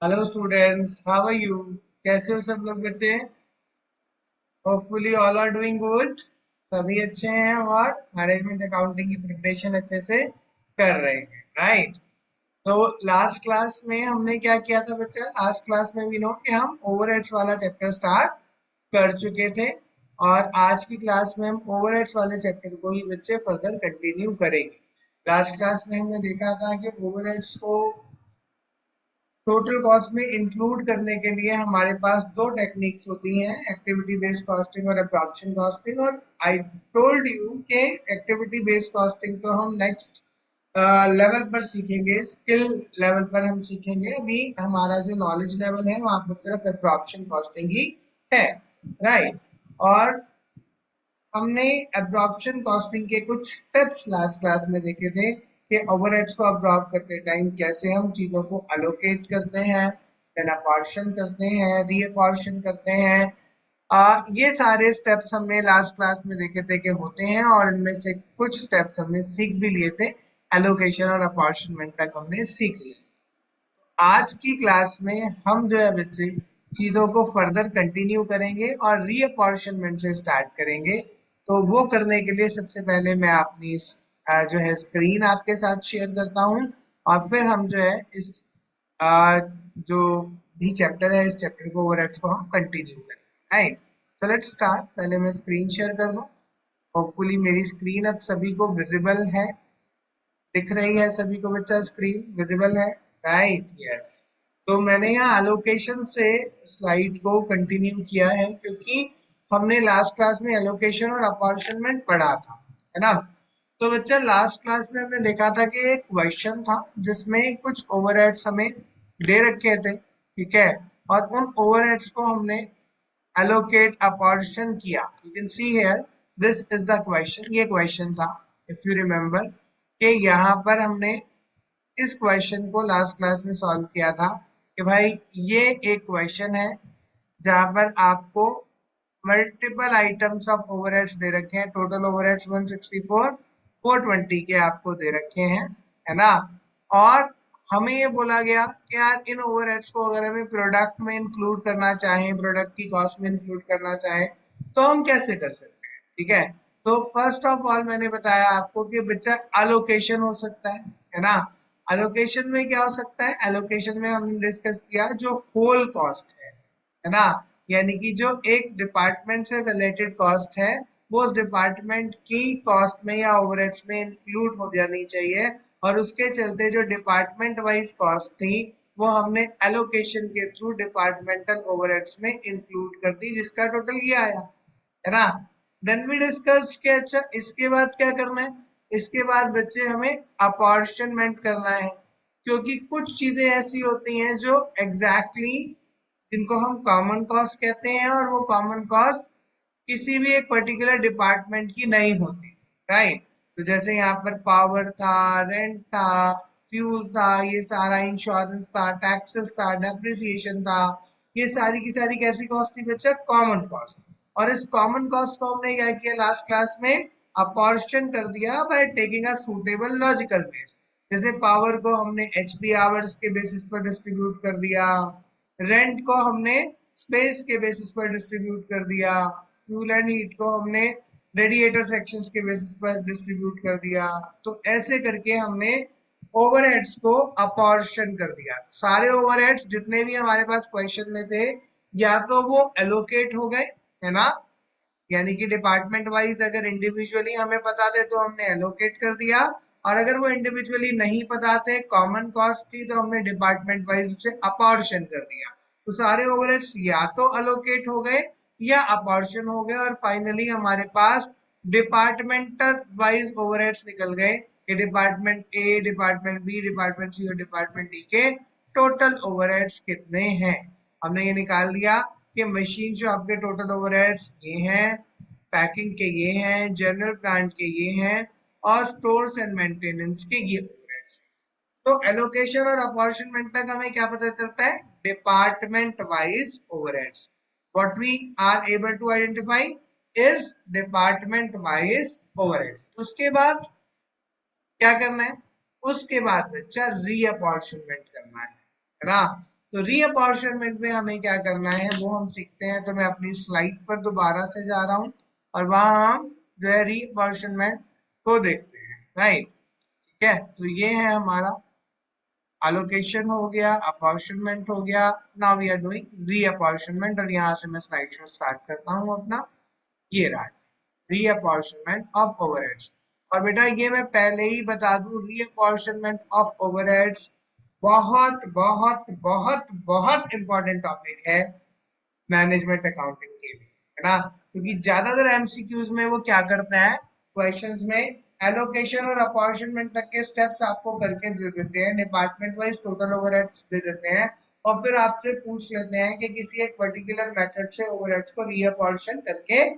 Hello students, how are you? कैसे हो सब लोग बच्चे? Hopefully all are doing good. सभी अच्छे हैं और मैनेजमेंट अकाउंटिंग की प्रिपरेशन अच्छे से कर रहे हैं, राइट? तो लास्ट क्लास में हमने क्या किया था बच्चा? लास्ट क्लास में वी नो कि हम ओवरहेड्स वाला चैप्टर स्टार्ट कर चुके थे और आज की क्लास में हम ओवरहेड्स वाले चैप्टर को ही बच्चे फर्दर कंटिन्यू करेंगे। लास्ट क्लास में हमने देखा था कि ओवरहेड्स को टोटल कॉस्ट में इंक्लूड करने के लिए हमारे पास दो टेक्निक्स होती हैं, एक्टिविटी बेस्ड कॉस्टिंग और एब्जॉर्प्शन कॉस्टिंग। और आई टोल्ड यू कि एक्टिविटी बेस्ड कॉस्टिंग तो हम नेक्स्ट लेवल पर सीखेंगे, स्किल लेवल पर हम सीखेंगे। अभी हमारा जो नॉलेज लेवल है वहां पर सिर्फ एब्जॉर्प्शन कॉस्टिंग ही है, राइट? और हमने एब्जॉर्प्शन कॉस्टिंग के कुछ स्टेप्स लास्ट क्लास में देखे थे कि ओवरहेड्स को अब्जॉर्ब करते टाइम कैसे हम चीजों को अलोकेट करते हैं, देन अपॉर्शन करते हैं, रीअपॉर्शन करते हैं। ये सारे स्टेप्स हमने लास्ट क्लास में देखे थे कि होते हैं और इनमें से कुछ स्टेप्स हमने सीख भी लिए थे। एलोकेशन और अपॉर्शनमेंट तक हमने सीख लिया। आज की क्लास में हम जो है बच्चे चीजों को फर्दर कंटिन्यू करेंगे और रीअपॉर्शनमेंट से स्टार्ट करेंगे। तो वो करने के लिए सबसे पहले मैं अपनी जो है स्क्रीन आपके साथ शेयर करता हूँ और फिर हम जो है इस जो भी चैप्टर है इस चैप्टर को ओवरहेड्स को हम कंटिन्यू करेंगे, राइट? तो लेट्स स्टार्ट। पहले मैं स्क्रीन शेयर कर दूँ। होपफुली मेरी स्क्रीन अब सभी को विजिबल है, दिख रही है सभी को बच्चा? स्क्रीन विजिबल है, राइट? यस। तो मैंने यहाँ एलोकेशन से स्लाइड को कंटिन्यू किया है क्योंकि हमने लास्ट क्लास में एलोकेशन और अपॉर्शनमेंट पढ़ा था, है ना? तो बच्चा लास्ट क्लास में हमने देखा था कि एक क्वेश्चन था जिसमें कुछ ओवरहेड्स हमें दे रखे थे, ठीक है? और उन ओवरहेड्स को हमने allocate a portion किया। You can see here, this is the question। ये क्वेश्चन था, if you remember, कि यहाँ पर हमने इस क्वेश्चन को लास्ट क्लास में सॉल्व किया था कि भाई ये एक क्वेश्चन है जहाँ पर आपको मल्टीपल आइटम्स ऑफ ओवरहेड्स दे रखे हैं। टोटल ओवरहेड्स 164 420 के आपको दे रखे हैं, है ना? और हमें ये बोला गया कि यार इन ओवरहेड्स को अगर हमें प्रोडक्ट में इंक्लूड करना चाहें, प्रोडक्ट की कॉस्ट में इंक्लूड करना चाहें, तो हम कैसे कर सकते हैं, ठीक है? तो फर्स्ट ऑफ ऑल मैंने बताया आपको कि बच्चा अलोकेशन हो सकता है ना? अलोकेशन में क्या हो सकता है? एलोकेशन में हमने डिस्कस किया जो होल कॉस्ट है ना? यानी कि जो एक डिपार्टमेंट से रिलेटेड कॉस्ट है वो उस डिपार्टमेंट की कॉस्ट में या ओवरहेड्स में इंक्लूड हो जानी चाहिए। और उसके चलते जो डिपार्टमेंट वाइज कॉस्ट थी वो हमने एलोकेशन के थ्रू डिपार्टमेंटल ओवरहेड्स में इंक्लूड कर दी, जिसका टोटल ये आया, है ना? देन वी डिस्कस कि अच्छा इसके बाद क्या करना है। इसके बाद बच्चे हमें अपॉर्शनमेंट करना है, क्योंकि कुछ चीजें ऐसी होती हैं जो एग्जैक्टली जिनको हम कॉमन कॉस्ट कहते हैं और वो कॉमन कॉस्ट किसी भी एक पर्टिकुलर डिपार्टमेंट की नहीं होती, राइट? तो जैसे यहाँ पर पावर था, रेंट था, फ्यूल था, ये सारा इंश्योरेंस था, टैक्सेस था, डेप्रिसिएशन था, ये सारी की सारी कैसी कॉस्ट थी बच्चा? Common cost. और इस कॉमन कॉस्ट को हमने क्या किया लास्ट क्लास में? अपॉर्शन कर दिया by taking a suitable logical base. जैसे पावर को हमने एचपी आवर्स के बेसिस पर डिस्ट्रीब्यूट कर दिया, रेंट को हमने स्पेस के बेसिस पर डिस्ट्रीब्यूट कर दिया, फ्यूल एंड हीट को हमने रेडिएटर सेक्शंस के बेसिस पर डिस्ट्रीब्यूट कर दिया। तो ऐसे करके हमने ओवरहेड्स को अपॉर्शन कर दिया। सारे ओवरहेड्स जितने भी हमारे पास क्वेश्चन में थे या तो वो एलोकेट हो गए, है ना? यानी कि डिपार्टमेंट वाइज अगर इंडिविजुअली हमें पता थे तो हमने एलोकेट कर दिया, और अगर वो इंडिविजुअली नहीं पता थे, कॉमन कॉस्ट थी, तो हमने डिपार्टमेंट वाइज उसे अपॉर्शन कर दिया। तो सारे ओवरहेड्स या तो अलोकेट हो गए या अपॉर्शन हो गए और फाइनली हमारे पास डिपार्टमेंटल वाइज ओवरहेड्स निकल गए कि department A, department B, department सी और डिपार्टमेंट डी के टोटल ओवरहेड्स कितने हैं। हमने ये निकाल दिया कि मशीन शॉप के टोटल ओवरहेड्स ये हैं, पैकिंग के ये हैं, जनरल प्लांट के ये हैं और स्टोर्स एंड मेंटेनेंस के ये ओवरहेड्स। तो एलोकेशन और अपॉर्शनमेंट तक हमें क्या पता चलता है? Department wise overheads. What we are able to identify is department wise overheads. उसके बाद क्या करना है? उसके बाद बच्चा रीअपॉर्शनमेंट करना है ना? तो रीअपॉर्शनमेंट में हमें क्या करना है वो हम सीखते हैं। तो मैं अपनी स्लाइड पर दोबारा से जा रहा हूँ और वहां हम जो है रीअपॉर्शनमेंट को देखते हैं, राइट। ठीक है, तो ये है हमारा allocation हो गया, अपॉर्शनमेंट हो गया। नाउ वी आर डूइंग रीअपॉर्शनमेंट और यहाँ से मैं स्लाइड शो स्टार्ट करता हूँ अपना। ये रहा रीअपॉर्शनमेंट ऑफ ओवरहेड्स। और बेटा ये मैं पहले ही बता दूं, रीअपॉर्शनमेंट ऑफ ओवरहेड्स बहुत बहुत बहुत बहुत इंपॉर्टेंट टॉपिक है मैनेजमेंट अकाउंटिंग के लिए, है ना। क्योंकि ज्यादातर एमसीक्यूज में वो क्या करता है, क्वेश्चंस में एलोकेशन और अपॉर्शनमेंट तक के स्टेप्स आपको करके दे देते हैं, डिपार्टमेंट वाइज टोटल ओवरहेड्स दे देते हैं और फिर आपसे पूछ लेते हैं कि किसी एक पर्टिकुलर मेथड से ओवरहेड्स को रीअपॉर्शन करके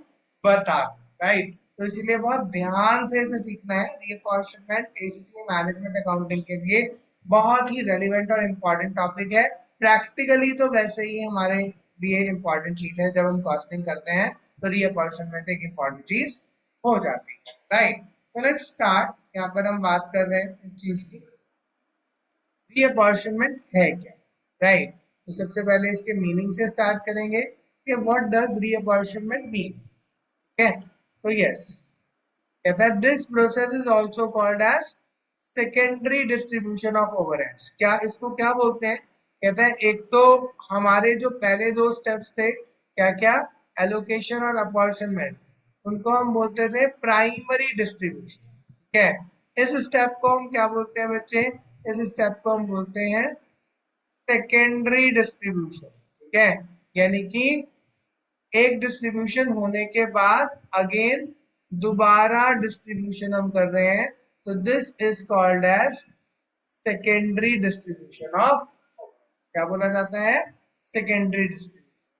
बता, राइट। तो इसीलिए बहुत ध्यान से इसे सीखना है। रीअपॉर्शनमेंट एसीसी मैनेजमेंट अकाउंटिंग के लिए बहुत ही रेलिवेंट और इम्पोर्टेंट टॉपिक है। प्रैक्टिकली तो वैसे ही हमारे लिए इम्पोर्टेंट चीज है, जब हम कॉस्टिंग करते हैं तो रीअपॉर्शनमेंट एक इम्पोर्टेंट चीज हो जाती है, राइट। तो लेट्स स्टार्ट। यहाँ पर हम बात कर रहे हैं इस चीज की, रीअपॉर्शनमेंट है क्या, राइट। तो सबसे पहले इसके मीनिंग से स्टार्ट करेंगे कि व्हाट डज रीअपॉर्शनमेंट मीन। ठीक है, तो यस, कहता है this process is also called as secondary distribution of overheads. क्या इसको क्या बोलते हैं, कहता है एक तो हमारे जो पहले दो स्टेप्स थे, क्या क्या, एलोकेशन और अपॉर्शनमेंट, उनको हम बोलते थे प्राइमरी डिस्ट्रीब्यूशन। ठीक है, इस स्टेप को हम क्या बोलते हैं बच्चे, इस स्टेप को हम बोलते हैं सेकेंडरी डिस्ट्रीब्यूशन। ठीक है, यानी कि एक डिस्ट्रीब्यूशन होने के बाद अगेन दोबारा डिस्ट्रीब्यूशन हम कर रहे हैं, तो this is called as secondary distribution of, क्या बोला जाता है, सेकेंडरी डिस्ट्रीब्यूशन।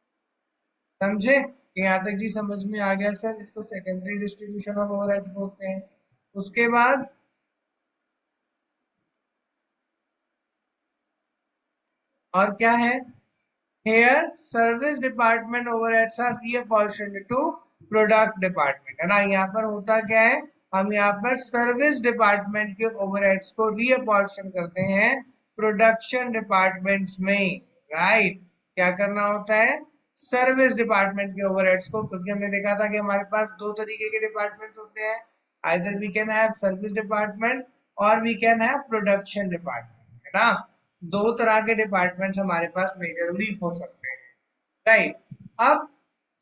समझे, यहाँ तक जी समझ में आ गया सर, इसको सेकेंडरी डिस्ट्रीब्यूशन ऑफ ओवरहेड्स बोलते हैं। उसके बाद और क्या है, here service department overheads are reapportioned to product department, है ना। यहाँ पर होता क्या है, हम यहाँ पर सर्विस डिपार्टमेंट के ओवरहेड्स को रीअपॉर्शन करते हैं प्रोडक्शन डिपार्टमेंट्स में, राइट। क्या करना होता है, सर्विस डिपार्टमेंट के ओवरहेड्स को, क्योंकि हमने देखा था कि हमारे पास दो तरीके के डिपार्टमेंट्स होते हैं, either we can have service department और we can have production department, है ना। दो तरह के डिपार्टमेंट्स हमारे पास मेजरली हो सकते हैं, राइट। अब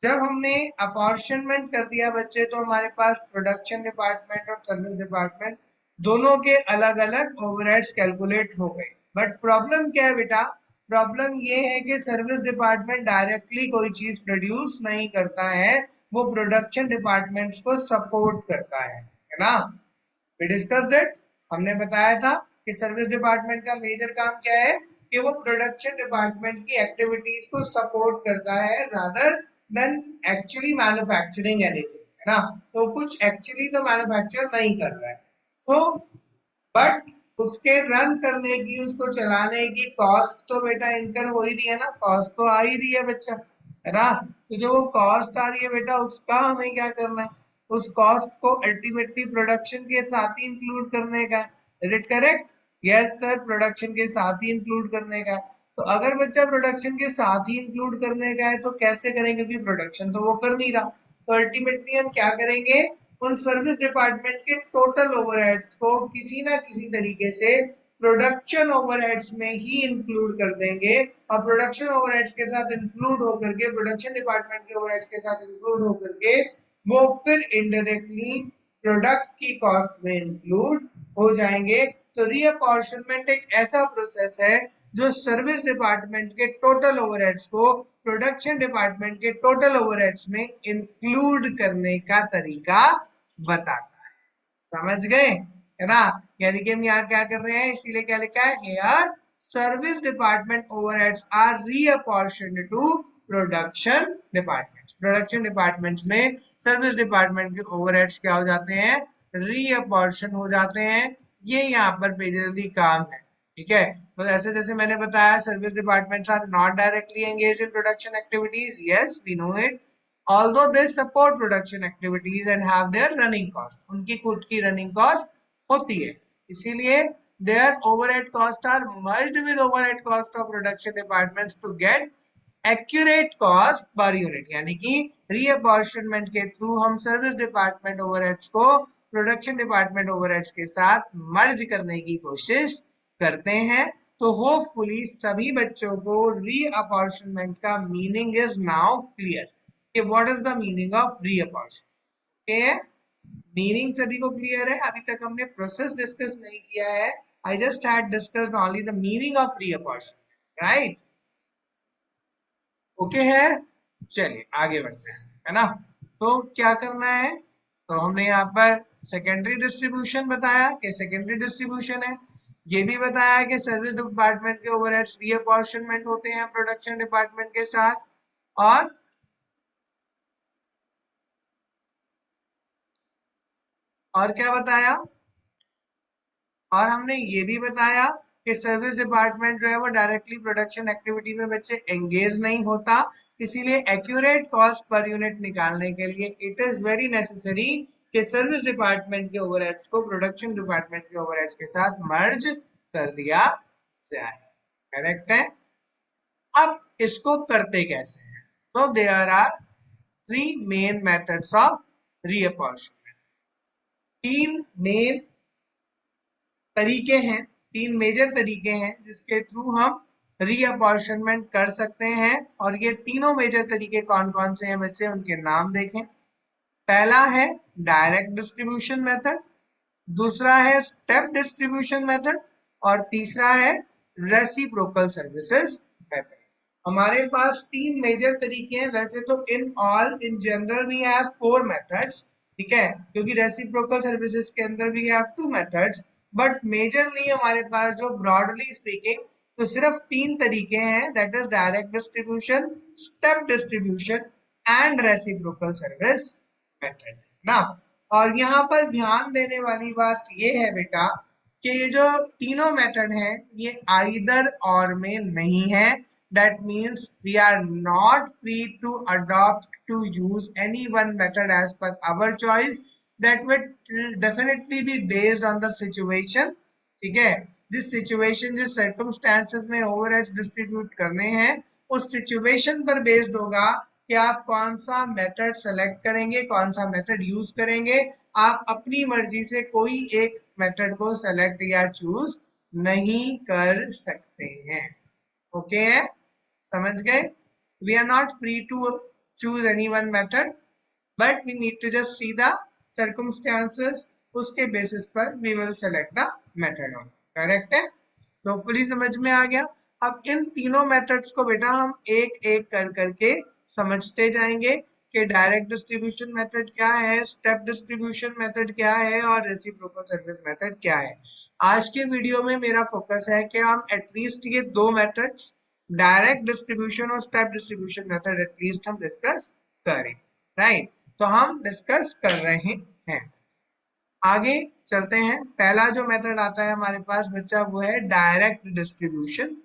जब हमने अपॉर्शनमेंट कर दिया बच्चे, तो हमारे पास प्रोडक्शन डिपार्टमेंट और सर्विस डिपार्टमेंट दोनों के अलग अलग ओवरहेड्स कैलकुलेट हो गए। बट प्रॉब्लम क्या है बेटा, प्रॉब्लम ये है कि सर्विस डिपार्टमेंट डायरेक्टली कोई चीज प्रोड्यूस नहीं करता है, वो प्रोडक्शन डिपार्टमेंट्स को सपोर्ट करता है ना। वी डिस्कस्ड इट, हमने बताया था कि सर्विस डिपार्टमेंट का मेजर काम क्या है, कि वो प्रोडक्शन डिपार्टमेंट की एक्टिविटीज को सपोर्ट करता है rather than actually manufacturing anything, है ना। तो कुछ एक्चुअली तो मैन्युफैक्चर नहीं कर रहा है, सो बट उसके रन करने की, उसको चलाने की कॉस्ट तो बेटा इनकर हो ही रही है ना, कॉस्ट तो आ ही रही है बच्चा, है ना। तो जो वो कॉस्ट आ रही है बेटा, उसका हमें क्या करना है, उस कॉस्ट को अल्टीमेटली प्रोडक्शन के साथ ही इंक्लूड करने का। Is it correct, yes sir, production के साथ ही इंक्लूड करने का। तो अगर बच्चा प्रोडक्शन के साथ ही इंक्लूड करने का है तो कैसे करेंगे, क्योंकि प्रोडक्शन तो वो कर नहीं रहा। तो अल्टीमेटली हम क्या करेंगे, उन सर्विस डिपार्टमेंट के टोटल ओवरहेड्स को किसी ना किसी तरीके से प्रोडक्शन ओवरहेड्स में ही इंक्लूड कर देंगे, और प्रोडक्शन ओवरहेड्स के साथ इंक्लूड होकर के, प्रोडक्शन डिपार्टमेंट के ओवरहेड्स के साथ इंक्लूड होकर के वो फिर इनडायरेक्टली प्रोडक्ट की कॉस्ट में इंक्लूड हो जाएंगे। तो रीअपॉर्शनमेंट एक ऐसा प्रोसेस है जो सर्विस डिपार्टमेंट के टोटल ओवरहेड्स को प्रोडक्शन डिपार्टमेंट के टोटल ओवरहेड्स में इंक्लूड करने का तरीका बताता है। समझ गए, है ना। यानी कि हम यहाँ क्या कर रहे हैं, इसीलिए क्या लिखा है, here service department overheads are reapportioned to production departments. Production departments में सर्विस डिपार्टमेंट के ओवरहेड्स क्या हो जाते हैं, रीअपॉर्शन हो जाते हैं। ये यहाँ पर बेसिकली काम है, ठीक है। तो ऐसे जैसे मैंने बताया, service departments are not directly engage in production activities, yes we know it, although they support production activities and have their running cost, उनकी खुद की रनिंग कॉस्ट होती है। इसीलिए their overhead costs are merged with overhead cost of production departments to get accurate cost per unit, यानी कि रीअपॉर्शनमेंट के through हम सर्विस डिपार्टमेंट ओवरहेड्स को प्रोडक्शन डिपार्टमेंट ओवरहेड्स के साथ मर्ज करने की कोशिश करते हैं। तो होपफुली सभी बच्चों को रीअपॉर्शनमेंट का मीनिंग इज नाउ क्लियर कि what is the meaning of reapportionment. Okay, meaning सभी को क्लियर है। अभी तक हमने प्रोसेस डिस्कस नहीं किया है। I just had discussed only the meaning of reapportionment, right? Okay है, चलिए आगे बढ़ते हैं, है ना। तो क्या करना है, तो हमने यहाँ पर सेकेंडरी डिस्ट्रीब्यूशन बताया कि सेकेंडरी डिस्ट्रीब्यूशन है। ये भी बताया कि सर्विस डिपार्टमेंट के ओवरहेड्स रीअपॉर्शनमेंट होते हैं प्रोडक्शन डिपार्टमेंट के साथ। और क्या बताया, और हमने ये भी बताया कि सर्विस डिपार्टमेंट जो है वो डायरेक्टली प्रोडक्शन एक्टिविटी में बच्चे एंगेज नहीं होता, इसीलिए एक्यूरेट कॉस्ट पर यूनिट निकालने के लिए इट इज वेरी नेसेसरी कि सर्विस डिपार्टमेंट के ओवरहेड्स को प्रोडक्शन डिपार्टमेंट के ओवरहेड्स के साथ मर्ज कर दिया जाए। करेक्ट है। अब इसको करते कैसे हैं, तो there are three main methods of reapportionment. तीन मेन तरीके हैं, तीन मेजर तरीके हैं जिसके थ्रू हम रीअपॉर्शनमेंट कर सकते हैं। और ये तीनों मेजर तरीके कौन कौन से हैं बच्चे, उनके नाम देखें। पहला है डायरेक्ट डिस्ट्रीब्यूशन मेथड, दूसरा है स्टेप डिस्ट्रीब्यूशन मेथड, और तीसरा है रेसिप्रोकल सर्विसेज मेथड। हमारे पास तीन मेजर तरीके हैं। वैसे तो in general we have four methods, ठीक है, क्योंकि रेसिप्रोकल सर्विसेज के अंदर we have two methods, but majorly हमारे पास जो ब्रॉडली स्पीकिंग तो सिर्फ तीन तरीके हैं, that is direct distribution, step distribution and reciprocal service method ना। और यहाँ पर ध्यान देने वाली बात ये है बेटा कि ये जो तीनों मेथड हैं ये आइदर और में नहीं है। That means we are not free to adopt to use any one method as per our choice, that will definitely be based on the situation. ठीक है, जिस सिचुएशन जिस सर्कमस्टेंसेस में ओवरहेड्स डिस्ट्रीब्यूट करने हैं उस सिचुएशन पर बेस्ड होगा कि आप कौन सा मेथड सेलेक्ट करेंगे, कौन सा मेथड यूज करेंगे। आप अपनी मर्जी से कोई एक मेथड को सेलेक्ट या चूज नहीं कर सकते हैं। ओके है, समझ गए? We are not free to choose any one method, but we need to just see the circumstances, उसके बेसिस पर we will select the method on. Correct है, तो फुली समझ में आ गया। अब इन तीनों मेथड्स को बेटा हम एक एक कर करके समझते जाएंगे कि डायरेक्ट डिस्ट्रीब्यूशन मेथड क्या है, स्टेप डिस्ट्रीब्यूशन मेथड क्या है और रेसिप्रोकल सर्विस मेथड क्या है। आज के वीडियो में मेरा फोकस है कि हम एटलीस्ट ये दो मेथड्स डायरेक्ट डिस्ट्रीब्यूशन और स्टेप डिस्ट्रीब्यूशन मेथड एटलीस्ट हम डिस्कस करें, राइट? तो हम डिस्कस कर रहे हैं। आगे चलते हैं। पहला जो मेथड आता है हमारे पास बच्चा वो है डायरेक्ट डिस्ट्रीब्यूशन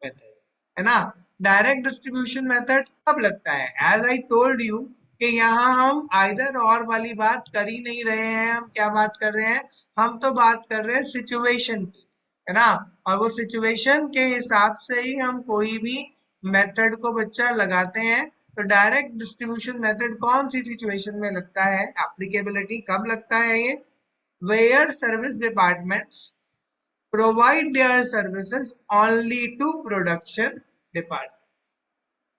मेथड, है ना। डायरेक्ट डिस्ट्रीब्यूशन मेथड कब लगता है, एज आई टोल्ड यू कि यहाँ हम आइदर और वाली बात कर ही नहीं रहे हैं। हम क्या बात कर रहे हैं, हम तो बात कर रहे हैं सिचुएशन की, है ना। और वो सिचुएशन के हिसाब से ही हम कोई भी मेथड को बच्चा लगाते हैं। तो डायरेक्ट डिस्ट्रीब्यूशन मेथड कौन सी सिचुएशन में लगता है, एप्लीकेबिलिटी कब लगता है ये, where service departments provide their services only to production department,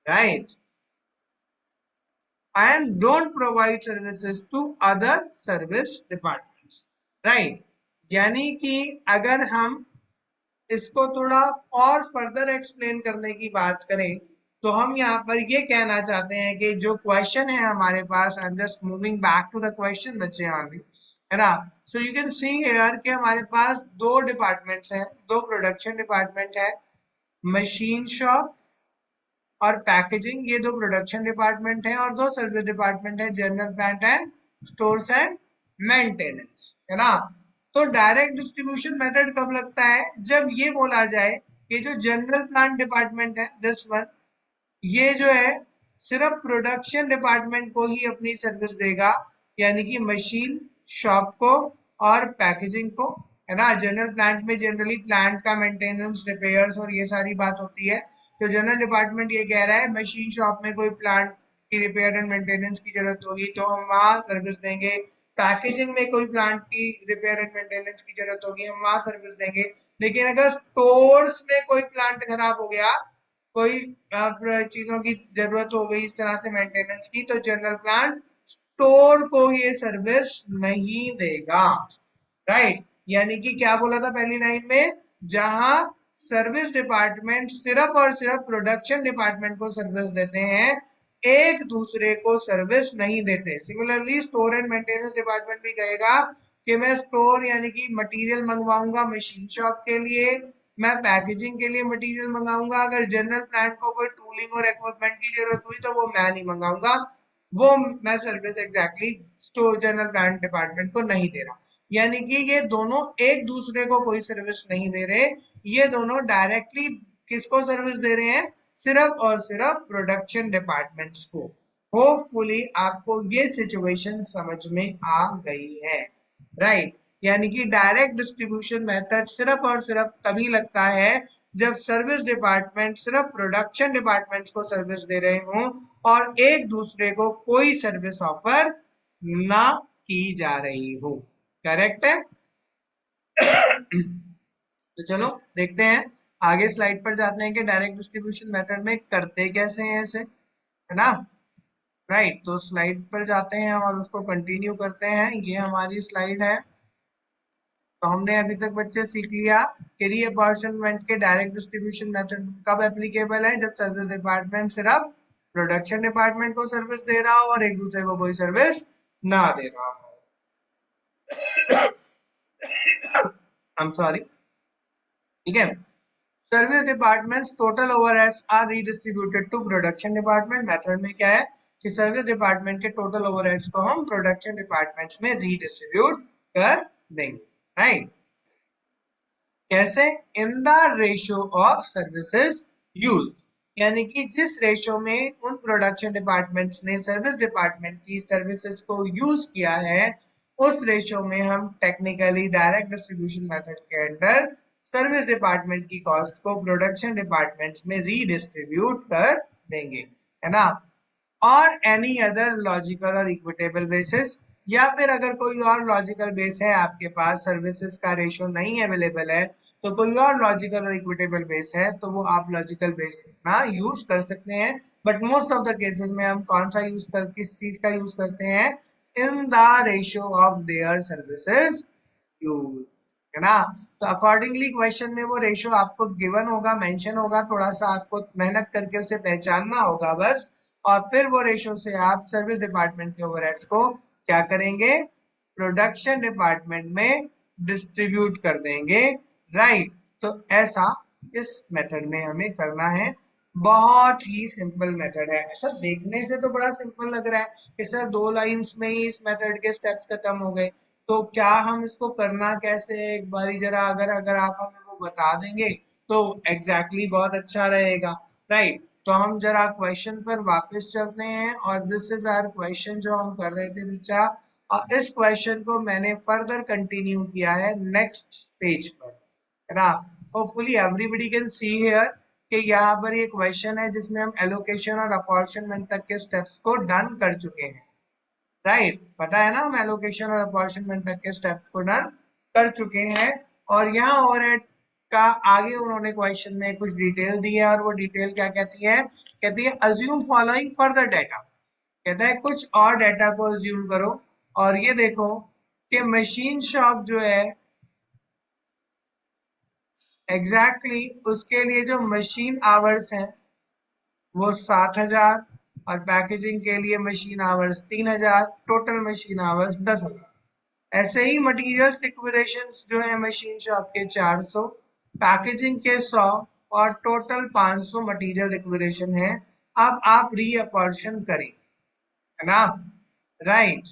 right, and don't provide services to other service departments, right। यानी कि अगर हम इसको थोड़ा और फर्दर एक्सप्लेन करने की बात करें तो हम यहाँ पर ये कहना चाहते हैं कि जो क्वेश्चन है हमारे पास, I am just moving back to the question बच्चे, यहाँ भी है ना। So you can see here कि हमारे पास दो डिपार्टमेंट्स हैं, दो प्रोडक्शन डिपार्टमेंट है, मशीन शॉप और पैकेजिंग, ये दो प्रोडक्शन डिपार्टमेंट है, और दो सर्विस डिपार्टमेंट है, general plant and stores and maintenance, है ना। तो डायरेक्ट डिस्ट्रीब्यूशन मेथड कब लगता है, जब ये बोला जाए कि जो जनरल प्लांट डिपार्टमेंट है दिस वन, ये जो है सिर्फ प्रोडक्शन डिपार्टमेंट को ही अपनी सर्विस देगा, यानी कि मशीन शॉप को और पैकेजिंग को, है ना। जनरल प्लांट में जनरली प्लांट का मेंटेनेंस, रिपेयर्स और ये सारी बात होती है। तो जनरल डिपार्टमेंट ये कह रहा है मशीन शॉप में कोई प्लांट की रिपेयर एंड मेंटेनेंस की जरूरत होगी तो हम वहां सर्विस देंगे। पैकेजिंग में कोई प्लांट की रिपेयर एंड मेंटेनेंस की जरूरत होगी, हम वहां सर्विस देंगे। लेकिन अगर स्टोर्स में कोई प्लांट खराब हो गया, कोई चीजों की जरूरत हो गई इस तरह से मेंटेनेंस की, तो जनरल प्लांट स्टोर को ये सर्विस नहीं देगा। राइट, यानी कि क्या बोला था पहली लाइन में, जहां सर्विस डिपार्टमेंट सिर्फ और सिर्फ प्रोडक्शन डिपार्टमेंट को सर्विस देते हैं, एक दूसरे को सर्विस नहीं देते। Similarly store and maintenance department भी कहेगा कि मैं स्टोर यानी कि मटेरियल मंगवाऊंगा मशीन शॉप के लिए, मैं पैकेजिंग के लिए मटेरियल मंगाऊंगा, अगर जनरल प्लांट को कोई टूलिंग और इक्विपमेंट की जरूरत हुई तो वो मैं नहीं मंगाऊंगा, वो मैं service exactly store general plant department को नहीं दे रहा। यानी कि ये दोनों एक दूसरे को कोई सर्विस नहीं दे रहे, ये दोनों डायरेक्टली किसको सर्विस दे रहे हैं, सिर्फ और सिर्फ प्रोडक्शन डिपार्टमेंट्स को। होपफुली आपको ये सिचुएशन समझ में आ गई है। राइट, यानी कि डायरेक्ट डिस्ट्रीब्यूशन मेथड सिर्फ और सिर्फ तभी लगता है जब सर्विस डिपार्टमेंट सिर्फ प्रोडक्शन डिपार्टमेंट्स को सर्विस दे रहे हों और एक दूसरे को कोई सर्विस ऑफर ना की जा रही हो। करेक्ट है। तो चलो देखते हैं, आगे स्लाइड पर जाते हैं कि डायरेक्ट डिस्ट्रीब्यूशन मेथड में करते कैसे हैं इसे, है ना। राइट, तो स्लाइड पर जाते हैं और उसको कंटिन्यू करते हैं। ये हमारी स्लाइड है। तो हमने अभी तक बच्चे सीख लिया कि रीअपॉर्शनमेंट के डायरेक्ट डिस्ट्रीब्यूशन मेथड कब एप्लीकेबल है, जब सर्विस डिपार्टमेंट सिर्फ प्रोडक्शन डिपार्टमेंट को सर्विस दे रहा हो और एक दूसरे को कोई सर्विस ना दे रहा हो। आई एम सॉरी, ठीक है। Service departments total overheads are redistributed to production department. Method में क्या है कि सर्विस डिपार्टमेंट के टोटल ओवरहेड्स को हम प्रोडक्शन डिपार्टमेंट्स में रीडिस्ट्रीब्यूट कर देंगे। राइट, कैसे, in the ratio of services used, यानी कि जिस रेशियो में उन प्रोडक्शन डिपार्टमेंट्स ने सर्विस डिपार्टमेंट की सर्विसेज को यूज किया है, उस रेशियो में हम टेक्निकली डायरेक्ट डिस्ट्रीब्यूशन मेथड के अंदर सर्विस डिपार्टमेंट की कॉस्ट को प्रोडक्शन डिपार्टमेंट्स में रीडिस्ट्रीब्यूट कर देंगे, है ना। और एनी अदर लॉजिकल और इक्विटेबल बेसिस, या फिर अगर कोई और लॉजिकल बेस है आपके पास, सर्विसेज का रेशियो नहीं अवेलेबल है, तो कोई और लॉजिकल और इक्विटेबल बेस है तो वो आप लॉजिकल बेस ना यूज कर सकते हैं। But most of the cases में हम कौन सा यूज कर, किस चीज का यूज करते हैं, in the ratio of their services use, है ना। तो अकॉर्डिंगली क्वेश्चन में वो रेशियो आपको गिवन होगा, मेंशन होगा, थोड़ा सा आपको मेहनत करके उसे पहचानना होगा बस। और फिर वो रेशियो से आप सर्विस डिपार्टमेंट के ओवरहेड्स को क्या करेंगे, प्रोडक्शन डिपार्टमेंट में डिस्ट्रीब्यूट कर देंगे। राइट, तो ऐसा इस मेथड में हमें करना है। बहुत ही सिंपल मेथड है, ऐसा देखने से तो बड़ा सिंपल लग रहा है कि सर 2 लाइन्स में ही इस मेथड के स्टेप्स खत्म हो गए। तो क्या हम इसको करना कैसे, एक बारी जरा अगर अगर आप हमें वो बता देंगे तो एग्जैक्टली बहुत अच्छा रहेगा। राइट, तो हम जरा क्वेश्चन पर वापस चलते हैं और दिस इज आवर क्वेश्चन जो हम कर रहे थे बच्चा। और इस क्वेश्चन को मैंने फर्दर कंटिन्यू किया है नेक्स्ट पेज पर, है ना। Hopefully everybody can see here कि यहाँ पर ये क्वेश्चन है जिसमें हम एलोकेशन और अपॉर्चनमेंट तक के स्टेप्स को डन कर चुके हैं। राइट, पता है ना, हम एलोकेशन और अपॉर्चनमेंट तक के स्टेप्स को डन कर चुके हैं। और यहाँ ओवरहेड का आगे उन्होंने क्वेश्चन में कुछ डिटेल दी है और वो डिटेल क्या कहती है, कहती है अज्यूम फॉलोइंग फर्दर डाटा। कहता है कुछ और डाटा को अज्यूम करो और ये देखो कि मशीन शॉप जो है एग्जैक्टली उसके लिए जो मशीन आवर्स हैं वो 7,000 और पैकेजिंग के लिए machine hours 3,000, total machine hours 10,000। ऐसे ही मटेरियल्स लिक्विडेशन जो है मशीन शॉप के 400, पैकेजिंग के 100 और टोटल 500 मटेरियल लिक्विडेशन है। अब आप रीअपॉर्शन करें, है ना। राइट,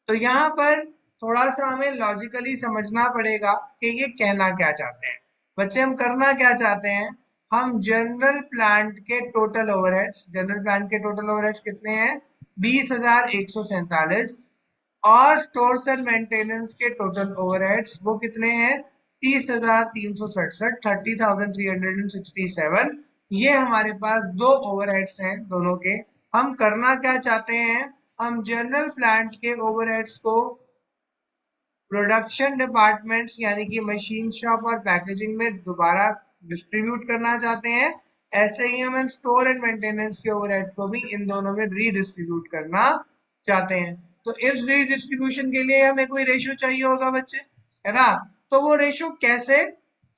तो यहाँ पर थोड़ा सा हमें लॉजिकली समझना पड़ेगा कि ये कहना क्या चाहते हैं बच्चे, हम करना क्या चाहते हैं। हम जनरल प्लांट के टोटल ओवरहेड्स, जनरल प्लांट के टोटल ओवरहेड्स कितने हैं, 20,147, और स्टोर्स एंड मेंटेनेंस के टोटल ओवरहेड्स वो कितने हैं? 30,367, 30,367। ये हमारे पास दो ओवरहेड्स हैं दोनों के। हम करना क्या चाहते हैं? हम जनरल प्लांट के ओवरहेड्स को प्रोडक्शन डिपार्टमेंट्स यानी कि मशीन शॉप और पैकेजिंग में दोबारा डिस्ट्रीब्यूट करना चाहते हैं। ऐसे ही हम स्टोर एंड मेंटेनेंस के ओवरहेड को भी इन दोनों में रीडिस्ट्रीब्यूट करना चाहते हैं। तो इस रीडिस्ट्रीब्यूशन के लिए हमें कोई रेशियो चाहिए होगा बच्चे, है ना? तो वो रेशियो कैसे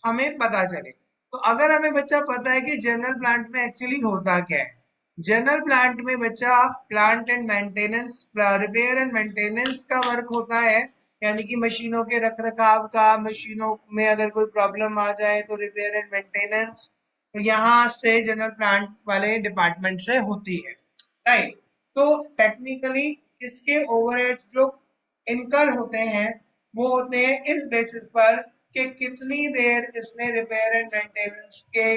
हमें पता चले? तो अगर हमें बच्चा पता है कि जनरल प्लांट में एक्चुअली होता क्या है, जनरल प्लांट में बच्चा plant and maintenance, repair and maintenance का वर्क होता है, यानी कि मशीनों के रख रखाव का, मशीनों में अगर कोई प्रॉब्लम आ जाए तो रिपेयर एंड मेंटेनेंस यहाँ से जनरल प्लांट वाले डिपार्टमेंट से होती है, राइट? तो टेक्निकली इसके ओवरहेड्स जो इनकर होते हैं वो होते हैं इस बेसिस पर कि कितनी देर इसने रिपेयर एंड मेंटेनेंस के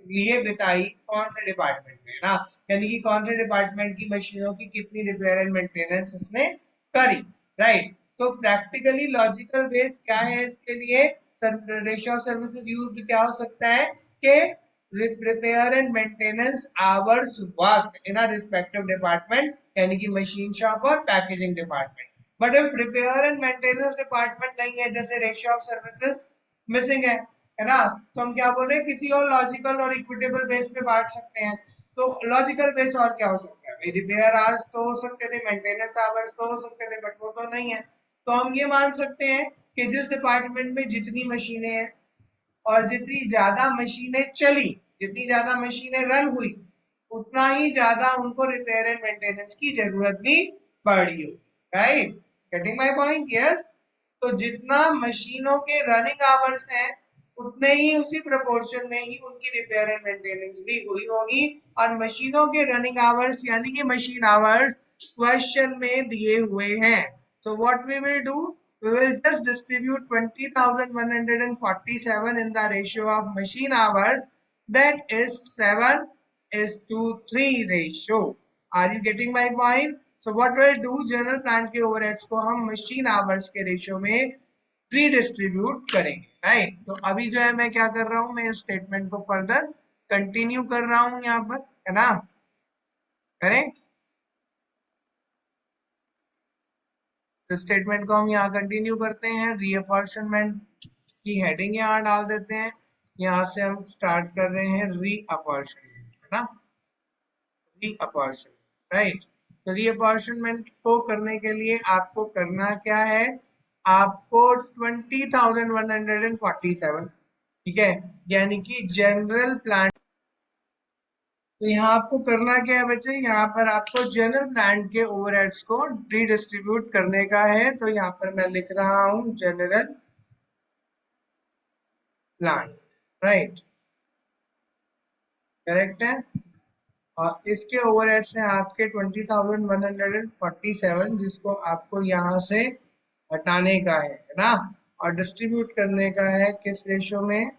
लिए बिताई कौन से डिपार्टमेंट में, ना? यानी कि कौन से डिपार्टमेंट की मशीनों की कितनी रिपेयर एंड मेंटेनेंस इसने करी, राइट? तो प्रैक्टिकली लॉजिकल बेस क्या है इसके लिए? रेशियो ऑफ सर्विसेज यूज्ड क्या हो सकता है कि repair and maintenance hours work in a respective department, यानी कि मशीन शॉप और packaging department. But if repair and maintenance department नहीं है, जैसे रेशियो ऑफ सर्विसेज मिसिंग है ना? तो हम क्या बोल रहे हैं? किसी और लॉजिकल और इक्विटेबल बेस पे बांट सकते हैं। तो लॉजिकल बेस और क्या हो सकता है? रिपेयर आवर्स तो हो सकते थे, मेंटेनेंस आवर्स तो हो सकते थे, बट वो तो नहीं है। तो हम ये मान सकते हैं कि जिस डिपार्टमेंट में जितनी मशीनें हैं और जितनी ज्यादा मशीनें चली, जितनी ज्यादा मशीनें रन हुई, उतना ही ज्यादा उनको रिपेयर एंड मेंटेनेंस की जरूरत भी पड़ी हो, right? Getting my point? Yes. तो जितना मशीनों के रनिंग आवर्स हैं उतने ही उसी प्रोपोर्शन में ही उनकी रिपेयर एंड मेंटेनेंस भी हुई होगी। और मशीनों के रनिंग आवर्स यानी कि मशीन आवर्स क्वेश्चन में दिए हुए हैं। तो what we will do, we will just distribute 20,147 in the ratio of machine hours, that is 7:3 ratio. Are you getting my point? So what we'll do, general plant के overheads को हम machine hours के ratio में redistribute करेंगे, right? तो अभी जो है मैं क्या कर रहा हूं, मैं इस स्टेटमेंट को फर्दर कंटिन्यू कर रहा हूं यहाँ पर, है ना? करें तो स्टेटमेंट को हम यहाँ कंटिन्यू करते हैं। रीअपॉर्शनमेंट की हेडिंग यहाँ डाल देते हैं। यहाँ से हम स्टार्ट कर रहे हैं रीअपॉर्शनमेंट, है ना? रीअपॉर्शनमेंट, राइट? तो रीअपॉर्शनमेंट को करने के लिए आपको करना क्या है? आपको 20,147, ठीक है, यानी कि जनरल प्लान। तो यहाँ आपको करना क्या है बच्चे? यहाँ पर आपको जनरल प्लांट के ओवरहेड्स को रीडिस्ट्रीब्यूट करने का है। तो यहाँ पर मैं लिख रहा हूँ जनरल प्लांट, राइट? करेक्ट है। और इसके ओवरहेड्स हैं आपके 20,147, जिसको आपको यहाँ से हटाने का है ना? और डिस्ट्रीब्यूट करने का है किस रेशो में?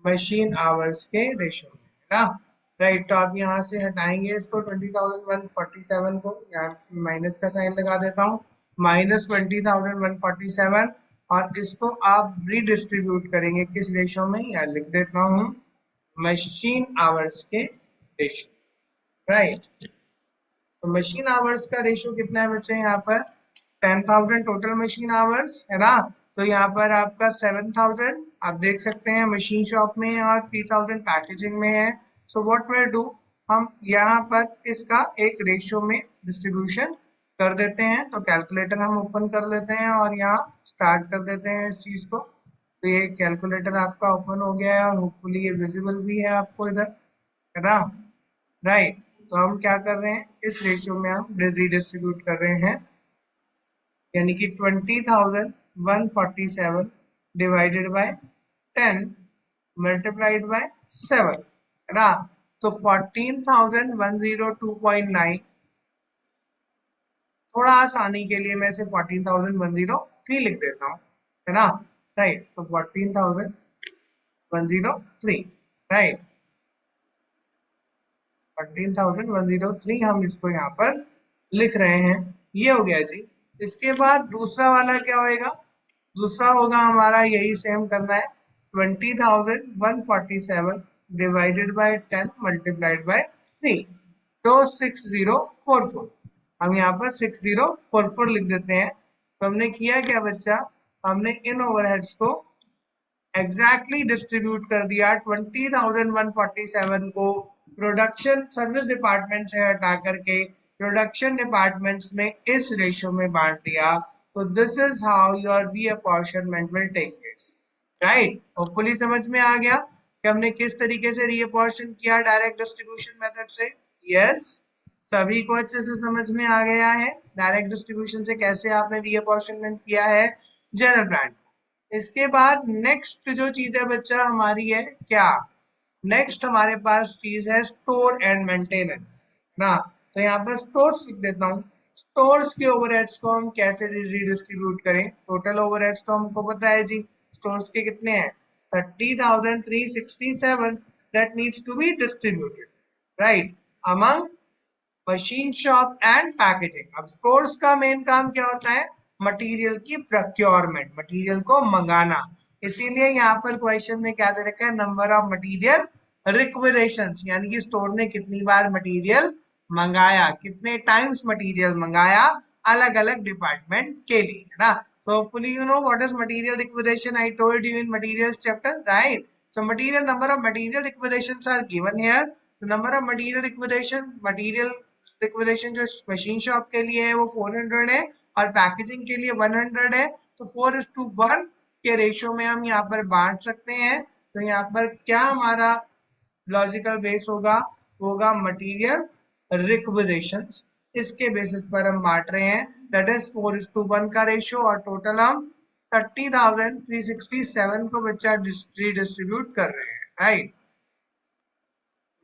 मशीन आवर्स के रेशो में, है ना? राइट। तो आप यहाँ से हटाएंगे इसको 20,147 को, यहाँ माइनस का साइन लगा देता हूँ, -20,147। और इसको आप रीडिस्ट्रीब्यूट करेंगे किस रेशो में? यहाँ लिख देता हूँ, मशीन आवर्स के रेशो, राइट? तो मशीन आवर्स का रेशो कितना है बच्चे? यहाँ पर 10,000 टोटल मशीन आवर्स, है ना? तो यहाँ पर आपका 7,000 आप देख सकते हैं मशीन शॉप में और 3,000 पैकेजिंग में है। सो व्हाट विल डू, हम यहाँ पर इसका एक रेशियो में डिस्ट्रीब्यूशन कर देते हैं। तो कैलकुलेटर हम ओपन कर लेते हैं और यहाँ स्टार्ट कर देते हैं इस चीज को। तो ये कैलकुलेटर आपका ओपन हो गया है और होपफुली ये विजिबल भी है आपको इधर, है ना? राइट। तो हम क्या कर रहे हैं, इस रेशियो में हम रीडिस्ट्रीब्यूट कर रहे हैं, यानी कि 20,147 डिवाइडेड बाय 10 मल्टीप्लाइड बाय 7, है ना? तो 14,102.9, थोड़ा आसानी के लिए मैं इसे 14,103 लिख देता हूँ, है ना? राइट। सो 14,103, राइट? 14,103 हम इसको यहाँ पर लिख रहे हैं। ये हो गया जी। इसके बाद दूसरा वाला क्या होएगा? दूसरा होगा हमारा, यही सेम करना है, 20,147 डिवाइडेड बाय 10 मल्टीप्लाइड बाय 3, तो 6044। हम यहाँ पर 6044 लिख देते हैं। तो हमने किया क्या बच्चा? हमने इन ओवरहेड्स को एग्जैक्टली डिस्ट्रीब्यूट कर दिया। 20,147 को प्रोडक्शन सर्विस डिपार्टमेंट से हटा करके प्रोडक्शन डिपार्टमेंट्स में इस रेशियो में बांट दिया। तो this is how your reapportionment will take place, right? Hopefully समझ में आ गया कि हमने किस तरीके से रीअपॉर्शन किया डायरेक्ट डिस्ट्रीब्यूशन मेथड से। यस, सभी को अच्छे से समझ में आ गया है डायरेक्ट डिस्ट्रीब्यूशन से कैसे आपने रीअपॉर्शनमेंट किया है जनरल प्लान। इसके बाद नेक्स्ट जो चीज है बच्चा हमारी है क्या? नेक्स्ट हमारे पास चीज है स्टोर एंड मेंटेनेंस ना। तो यहाँ पर स्टोर्स लिख देता हूँ। स्टोर्स के ओवरहेड्स को हम कैसे रिडिस्ट्रीब्यूट करें? टोटल ओवरहेड्स तो हमको पता है जी, स्टोर्स के कितने हैं? 30,367 that needs to be distributed, right, among machine shop and packaging. अब स्टोर्स का मेन काम क्या होता है? मटेरियल की प्रोक्योरमेंट, मटेरियल को मंगाना। इसीलिए यहाँ पर क्वेश्चन में क्या दे रखा है? नंबर ऑफ मटेरियल रिक्विरेशंस, यानी कि स्टोर ने कितनी बार मटेरियल मंगाया, कितने टाइम्स मटेरियल मंगाया अलग अलग डिपार्टमेंट के लिए, है ना। So hopefully you know what is material liquidation. I told you in materials chapter, right? So material number of material liquidations are given here. The number of material liquidation जो machine shop के लिए है वो 400 है और packaging के लिए 100 है। तो 4:1 के रेशियो में हम यहाँ पर बांट सकते हैं। तो यहाँ पर क्या हमारा लॉजिकल बेस होगा? मटीरियल रिक्विजिशंस। इसके बेसिस पर हम बांट रहे हैं, दैट इज 4:1 का रेशियो। और टोटल हम 30,367 को बच्चा डिस्ट्रीब्यूट कर रहे हैं, राइट।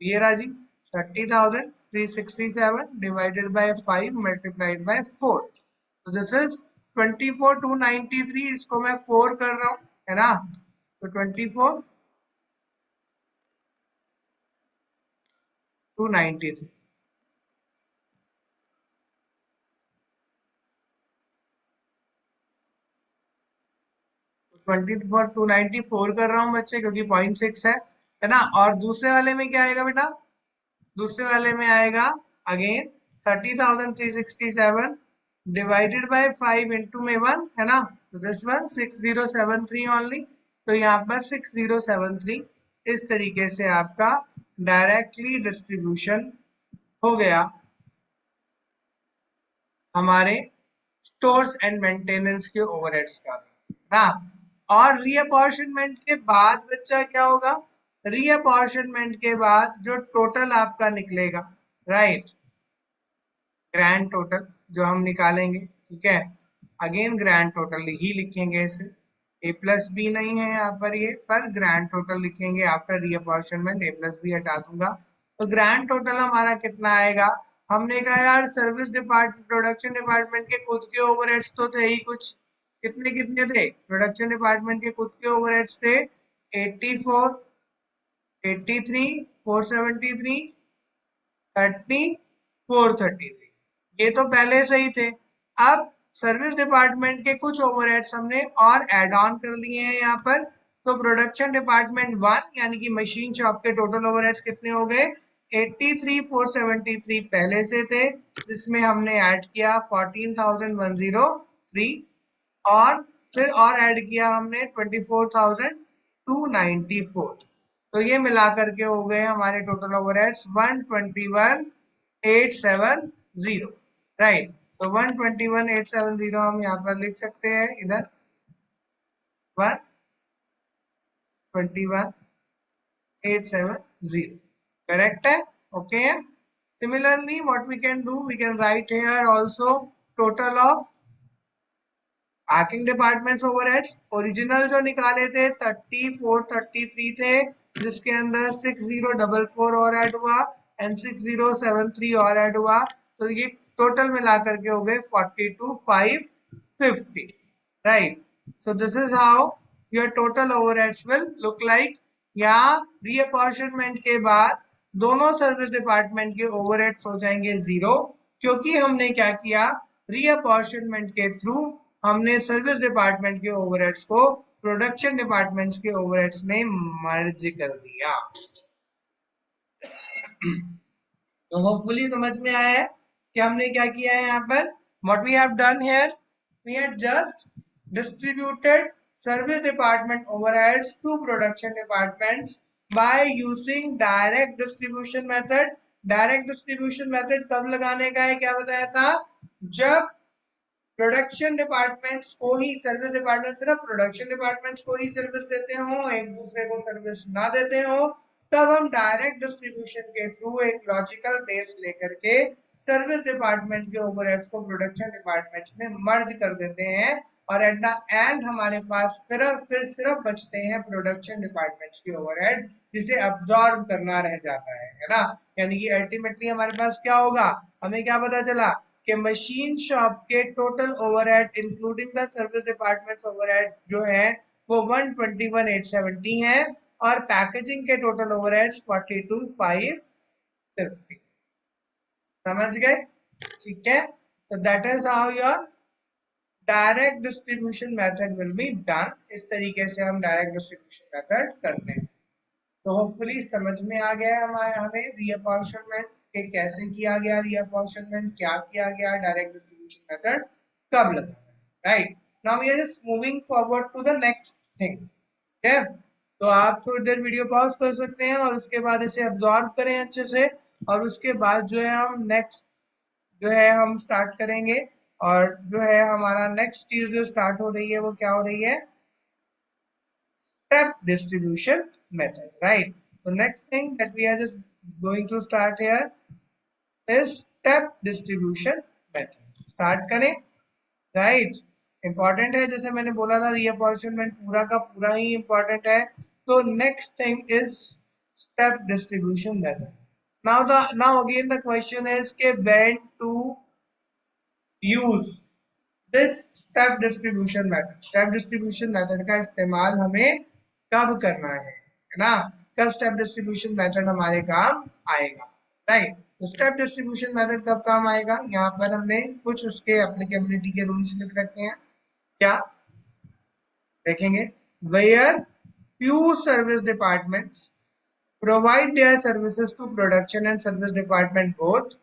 ये रहा जी 30,367 डिवाइडेड बाय 5 मल्टीप्लाइड बाय 4। तो दिस इज 24,293। इसको मैं 4 कर रहा हूं, है ना। तो 24,293। 24,294 कर रहा हूँ बच्चे, क्योंकि 0.6 है ना। और दूसरे वाले में क्या आएगा बेटा? दूसरे वाले में आएगा अगेन 30,367 डिवाइडेड बाय 5 इंटू में 1, है ना। तो दिस वन 6073 ओनली। तो यहाँ पर 6073 इस तरीके से आपका डायरेक्टली डिस्ट्रीब्यूशन हो गया हमारे स्टोर्स एंड मेंटेनेंस के ओवरहेड्स का ना। और रीअपॉर्शनमेंट के बाद बच्चा क्या होगा? रीअपॉर्शनमेंट के बाद जो टोटल आपका निकलेगा, राइट, ग्रैंड टोटल जो हम निकालेंगे, ठीक है, अगेन ग्रैंड टोटल ही लिखेंगे इसे। ए प्लस बी नहीं है यहाँ पर, ये पर ग्रैंड टोटल लिखेंगे आफ्टर रीअपॉर्शनमेंट। ए प्लस बी हटा दूंगा। तो ग्रैंड टोटल हमारा कितना आएगा? हमने कहा यार सर्विस डिपार्टमेंट प्रोडक्शन डिपार्टमेंट के खुद के ओवरहेड्स तो थे ही कुछ। कितने कितने थे? प्रोडक्शन डिपार्टमेंट के खुद के ओवरहेड्स थे 84, 83, 473, 30, 433। ये तो पहले से ही थे। अब सर्विस डिपार्टमेंट के कुछ ओवरहेड्स हमने और ऐड ऑन कर लिए हैं यहाँ पर। तो प्रोडक्शन डिपार्टमेंट 1 यानी कि मशीन शॉप के टोटल ओवरहेड्स कितने हो गए? 83,473 पहले से थे, जिसमें हमने ऐड किया 14,103 और फिर और ऐड किया हमने 24,294। तो ये मिलाकर के हो गए हमारे टोटल ओवरहेड्स 121,870, राइट। तो 121,870 हम यहाँ पर लिख सकते हैं, इधर 121,870 करेक्ट है, okay. Similarly what we can do, we can write here also total of packing departments overheads. Original जो निकाले थे 3433 थे, जिसके अंदर 6044 और ऐड हुआ एंड 6073 और ऐड हुआ। तो ये टोटल मिला करके हो गए 42,550, right. So this is how your total overheads will look like. यहाँ रीअपॉर्शनमेंट के बाद दोनों सर्विस डिपार्टमेंट के ओवरहेड्स हो जाएंगे 0 क्योंकि हमने क्या किया, रीअपॉर्शनमेंट के थ्रू हमने सर्विस डिपार्टमेंट के ओवरहेड्स को प्रोडक्शन डिपार्टमेंट्स के ओवरहेड्स में मर्ज कर दिया। तो होपफुली समझ में आया है कि हमने क्या किया है यहाँ पर। What we have done here, we had just distributed service department overheads to production departments by using direct distribution method। direct distribution method कब लगाने का है, क्या बताया था, जब प्रोडक्शन डिपार्टमेंट्स को ही, सर्विस डिपार्टमेंट सिर्फ प्रोडक्शन डिपार्टमेंट्स को ही सर्विस देते हो, एक दूसरे को सर्विस ना देते हो, तब हम डायरेक्ट डिस्ट्रीब्यूशन के थ्रू एक लॉजिकल बेस लेकर के सर्विस डिपार्टमेंट के ओवरहेड्स को प्रोडक्शन डिपार्टमेंट्स में मर्ज कर देते हैं, और एट द एंड हमारे पास फिर सिर्फ बचते हैं प्रोडक्शन डिपार्टमेंट्स के ओवरहेड, जिसे अब्सॉर्ब करना रह जाता है ना। यानी कि अल्टीमेटली हमारे पास क्या होगा, हमें क्या पता चला कि मशीन शॉप के total overhead including the service departments overhead जो है वो 121,870 है, और पैकेजिंग के टोटल ओवरहेड्स 42,550। समझ गए, ठीक है। तो that is how your direct distribution method will be done. इस तरीके से हम डायरेक्ट डिस्ट्रीब्यूशन मेथड करते हैं। तो होपफुली समझ में आ गया हमें रीअपॉर्शनमेंट के कैसे किया गया, रीअपॉर्शनमेंट क्या किया गया, डायरेक्ट डिस्ट्रीब्यूशन मेथड कब लगाना है, right. Now we are just moving forward to the next thing, ठीक है। तो आप थोड़ी देर वीडियो पॉज कर सकते हैं और उसके बाद इसे अब्सॉर्ब करें अच्छे से, और उसके बाद जो है हम नेक्स्ट जो है हम स्टार्ट करेंगे। और जो है हमारा नेक्स्ट चीज जो स्टार्ट हो रही है वो क्या हो रही है, step distribution method, right? So next thing that we are just going to start here is step distribution method. Start करें, right? Important है, जैसे मैंने बोला था रीअपॉर्शनमेंट पूरा का पूरा ही important है। तो next thing is step distribution method. Now again the question is कि when to use this step distribution method. Step distribution method का इस्तेमाल हमें कब करना है ना, कब स्टेप डिस्ट्रीब्यूशन मेथड हमारे काम आएगा, राइट। तो स्टेप डिस्ट्रीब्यूशन मेथड कब काम आएगा, यहाँ पर हमने कुछ उसके एप्लीकेबिलिटी के रूल्स लिख रखे हैं। क्या देखेंगे, where few service departments provide their services to production and service department both,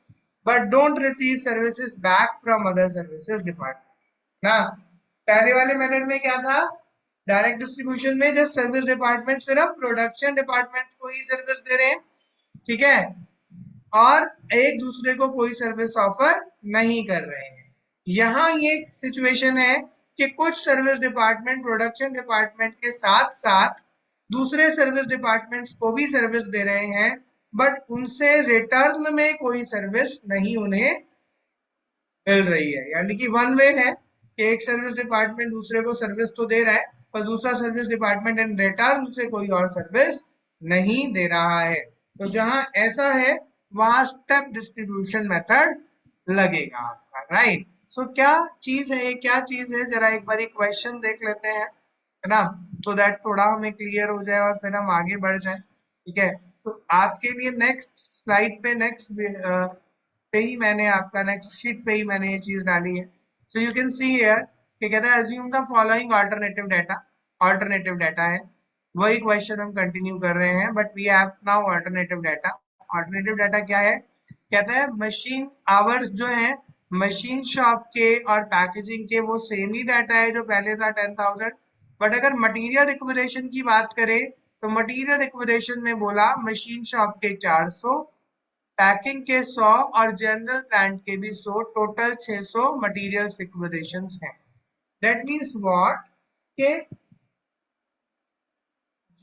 but don't receive services back from other services department ना। पहले वाले मेथड में क्या था, डायरेक्ट डिस्ट्रीब्यूशन में जब सर्विस डिपार्टमेंट सिर्फ प्रोडक्शन डिपार्टमेंट को ही सर्विस दे रहे हैं, ठीक है, और एक दूसरे को कोई सर्विस ऑफर नहीं कर रहे हैं। यहाँ ये सिचुएशन है कि कुछ सर्विस डिपार्टमेंट प्रोडक्शन डिपार्टमेंट के साथ साथ दूसरे सर्विस डिपार्टमेंट्स को भी सर्विस दे रहे हैं, बट उनसे रिटर्न में कोई सर्विस नहीं उन्हें मिल रही है। यानी कि वन वे है कि एक सर्विस डिपार्टमेंट दूसरे को सर्विस तो दे रहा है, पर दूसरा सर्विस डिपार्टमेंट इन रिटर्न उसे कोई और सर्विस नहीं दे रहा है। तो जहां ऐसा है वहां स्टेप डिस्ट्रीब्यूशन मेथड लगेगा आपका, राइट। सो क्या चीज है, ये क्या चीज है, जरा एक बार क्वेश्चन देख लेते हैं, है ना, तो दैट थोड़ा हमें क्लियर हो जाए और फिर हम आगे बढ़ जाए, ठीक है। तो आपके लिए नेक्स्ट स्लाइड पे, नेक्स्ट पे ही मैंने आपका नेक्स्ट शीट पे ही मैंने ये चीज डाली है। So you can see here कि कहता है assume the following alternative data है, वही क्वेश्चन हम कंटिन्यू कर रहे हैं, but we have now alternative data. Alternative data क्या है, कहता है मशीन आवर्स जो है मशीन शॉप के और पैकेजिंग के वो सेम ही डाटा है जो पहले था 10,000, बट अगर मटेरियल रिक्विजिशन की बात करें तो मटेरियल रिक्विजिशन में बोला मशीन शॉप के 400, पैकिंग के 100 और जनरल प्लांट के भी 100, टोटल 600 मटेरियल रिक्विजिशंस हैं। दैट मींस व्हाट के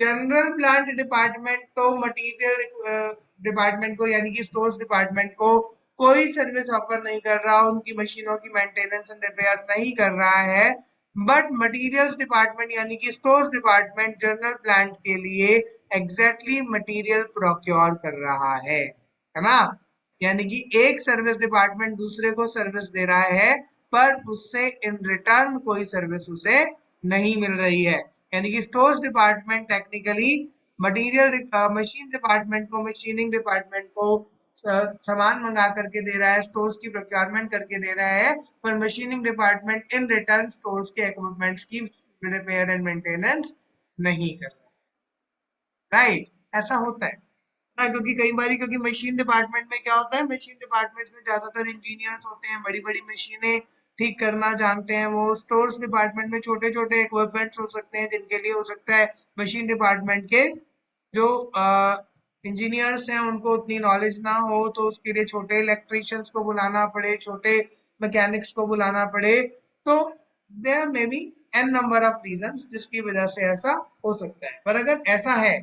जनरल प्लांट डिपार्टमेंट तो मटेरियल डिपार्टमेंट को यानी कि स्टोर्स डिपार्टमेंट को कोई सर्विस ऑफर नहीं कर रहा, उनकी मशीनों की मेंटेनेंस एंड रिपेयर नहीं कर रहा है, बट मटेरियल्स डिपार्टमेंट यानी कि स्टोर्स डिपार्टमेंट जनरल प्लांट के लिए एग्जैक्टली मटेरियल प्रोक्योर कर रहा है ना। यानी कि एक सर्विस डिपार्टमेंट दूसरे को सर्विस दे रहा है, पर उससे इन रिटर्न कोई सर्विस उसे नहीं मिल रही है। यानी कि stores department technically material machine department को, मशीनिंग डिपार्टमेंट को सामान मंगा करके दे रहा है, स्टोर्स की प्रोक्योरमेंट करके दे रहा है, पर machining department in return stores के इक्विपमेंट्स की रिपेयर एंड मेंटेनेंस नहीं कर रहा। राइट, ऐसा होता है। हाँ, क्योंकि कई बार, क्योंकि मशीन डिपार्टमेंट में क्या होता है, मशीन डिपार्टमेंट में ज्यादातर इंजीनियर्स होते हैं, बड़ी बड़ी मशीनें ठीक करना जानते हैं वो। स्टोर्स डिपार्टमेंट में छोटे छोटे इक्विपमेंट्स हो सकते हैं जिनके लिए हो सकता है मशीन डिपार्टमेंट के जो इंजीनियर्स हैं उनको उतनी नॉलेज ना हो, तो उसके लिए छोटे इलेक्ट्रिशियंस को बुलाना पड़े, छोटे मैकेनिक्स को बुलाना पड़े। तो there may be an number of reasons जिसकी वजह से ऐसा हो सकता है। पर अगर ऐसा है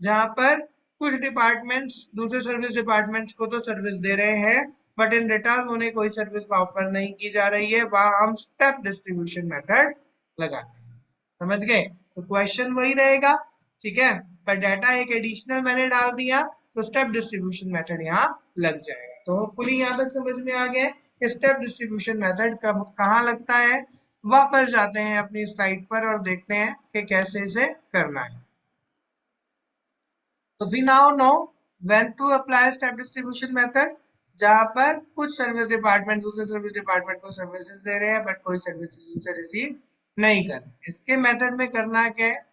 जहां पर कुछ डिपार्टमेंट्स दूसरे सर्विस डिपार्टमेंट्स को तो सर्विस दे रहे हैं, बट इन रिटर्न उन्हें कोई सर्विस ऑफर नहीं की जा रही है, वहां हम स्टेप डिस्ट्रीब्यूशन मेथड लगाते हैं। समझ गए? तो क्वेश्चन वही रहेगा, ठीक है, पर डाटा एक एडिशनल मैंने डाल दिया तो स्टेप डिस्ट्रीब्यूशन मेथड यहाँ लग जाएगा। तो होपफुली यहाँ तक समझ में आ गया है कि स्टेप डिस्ट्रीब्यूशन मेथड कब कहाँ लगता है। वापस जाते हैं अपनी स्लाइड पर और देखते हैं कि कैसे इसे करना है। तो we now know when to apply step distribution method, जहां पर कुछ सर्विस डिपार्टमेंट दूसरे सर्विस डिपार्टमेंट को सर्विसेज दे रहे हैं बट कोई सर्विसेज उनसे रिसीव नहीं कर रहे। इसके मेथड में करना क्या है,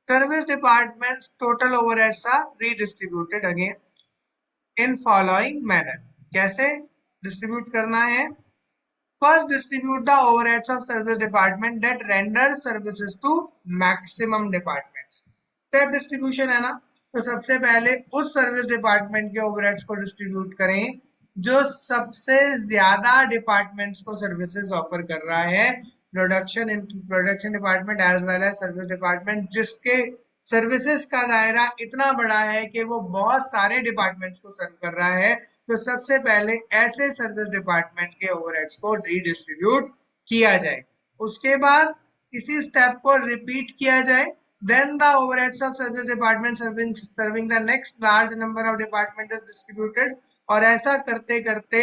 service departments total overheads are redistributed again in following manner. कैसे डिस्ट्रीब्यूट करना है? First, distribute the overheads of service department that render services to maximum departments. Step distribution है ना, तो सबसे पहले उस सर्विस डिपार्टमेंट के ओवरहेड्स को डिस्ट्रीब्यूट करें जो सबसे ज्यादा डिपार्टमेंट्स को सर्विसेज ऑफर कर रहा है। Production department as well as service department जिसके सर्विसेज का दायरा इतना बड़ा है कि वो बहुत सारे डिपार्टमेंट्स को सर्व कर रहा है, तो सबसे पहले ऐसे सर्विस डिपार्टमेंट के ओवरहेड्स को रीडिस्ट्रीब्यूट किया जाए। उसके बाद इसी स्टेप को रिपीट किया जाए, then the overheads of service department serving the next large number of department is distributed। और ऐसा करते करते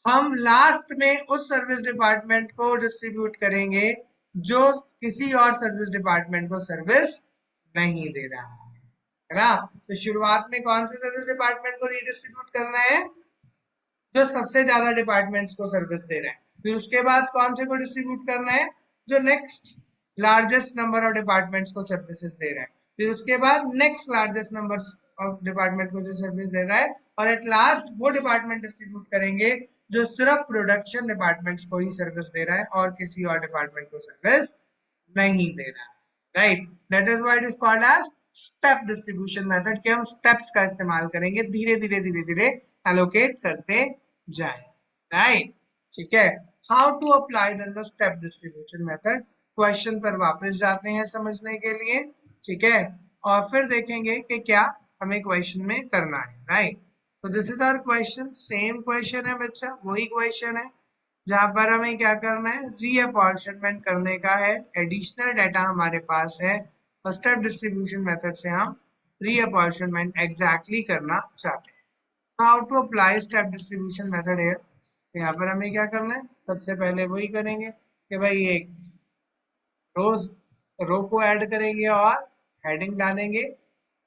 हम लास्ट में उस सर्विस डिपार्टमेंट को डिस्ट्रीब्यूट करेंगे जो किसी और सर्विस डिपार्टमेंट को सर्विस नहीं दे रहा है ना। तो शुरुआत में कौन से सर्विस डिपार्टमेंट को रीडिस्ट्रीब्यूट करना है? जो सबसे ज्यादा डिपार्टमेंट्स को सर्विस दे रहे हैं। फिर उसके बाद कौन से को डिस्ट्रीब्यूट करना है? जो next largest number of departments को सर्विसेज दे रहा है। फिर उसके बाद next largest number of department को जो सर्विस दे रहा है, और एट लास्ट वो डिपार्टमेंट डिस्ट्रीब्यूट करेंगे जो सिर्फ प्रोडक्शन डिपार्टमेंट्स को ही सर्विस दे रहा है और किसी और डिपार्टमेंट को सर्विस नहीं दे रहा है। Right, that is why it is called as step distribution method, के हम स्टेप्स का इस्तेमाल करेंगे, धीरे धीरे धीरे धीरे एलोकेट करते जाए। राइट, ठीक है। How to apply then the step distribution method, question पर वापस जाते हैं समझने के लिए, ठीक है, और फिर देखेंगे कि क्या हमें क्वेश्चन में करना है। राइट, तो this is our question, same question है बच्चा, वही क्वेश्चन है जहां पर हमें क्या करना है, रीअपॉर्शनमेंट करने का है। एडिशनल डाटा हमारे पास है और स्टेप डिस्ट्रीब्यूशन मेथड से हम रीअपॉर्शनमेंट एग्जैक्टली करना चाहते हैं। How to apply step distribution method है, यहाँ पर हमें क्या करना है, सबसे पहले वही करेंगे कि भाई एक रोज रो को ऐड करेंगे और हेडिंग डालेंगे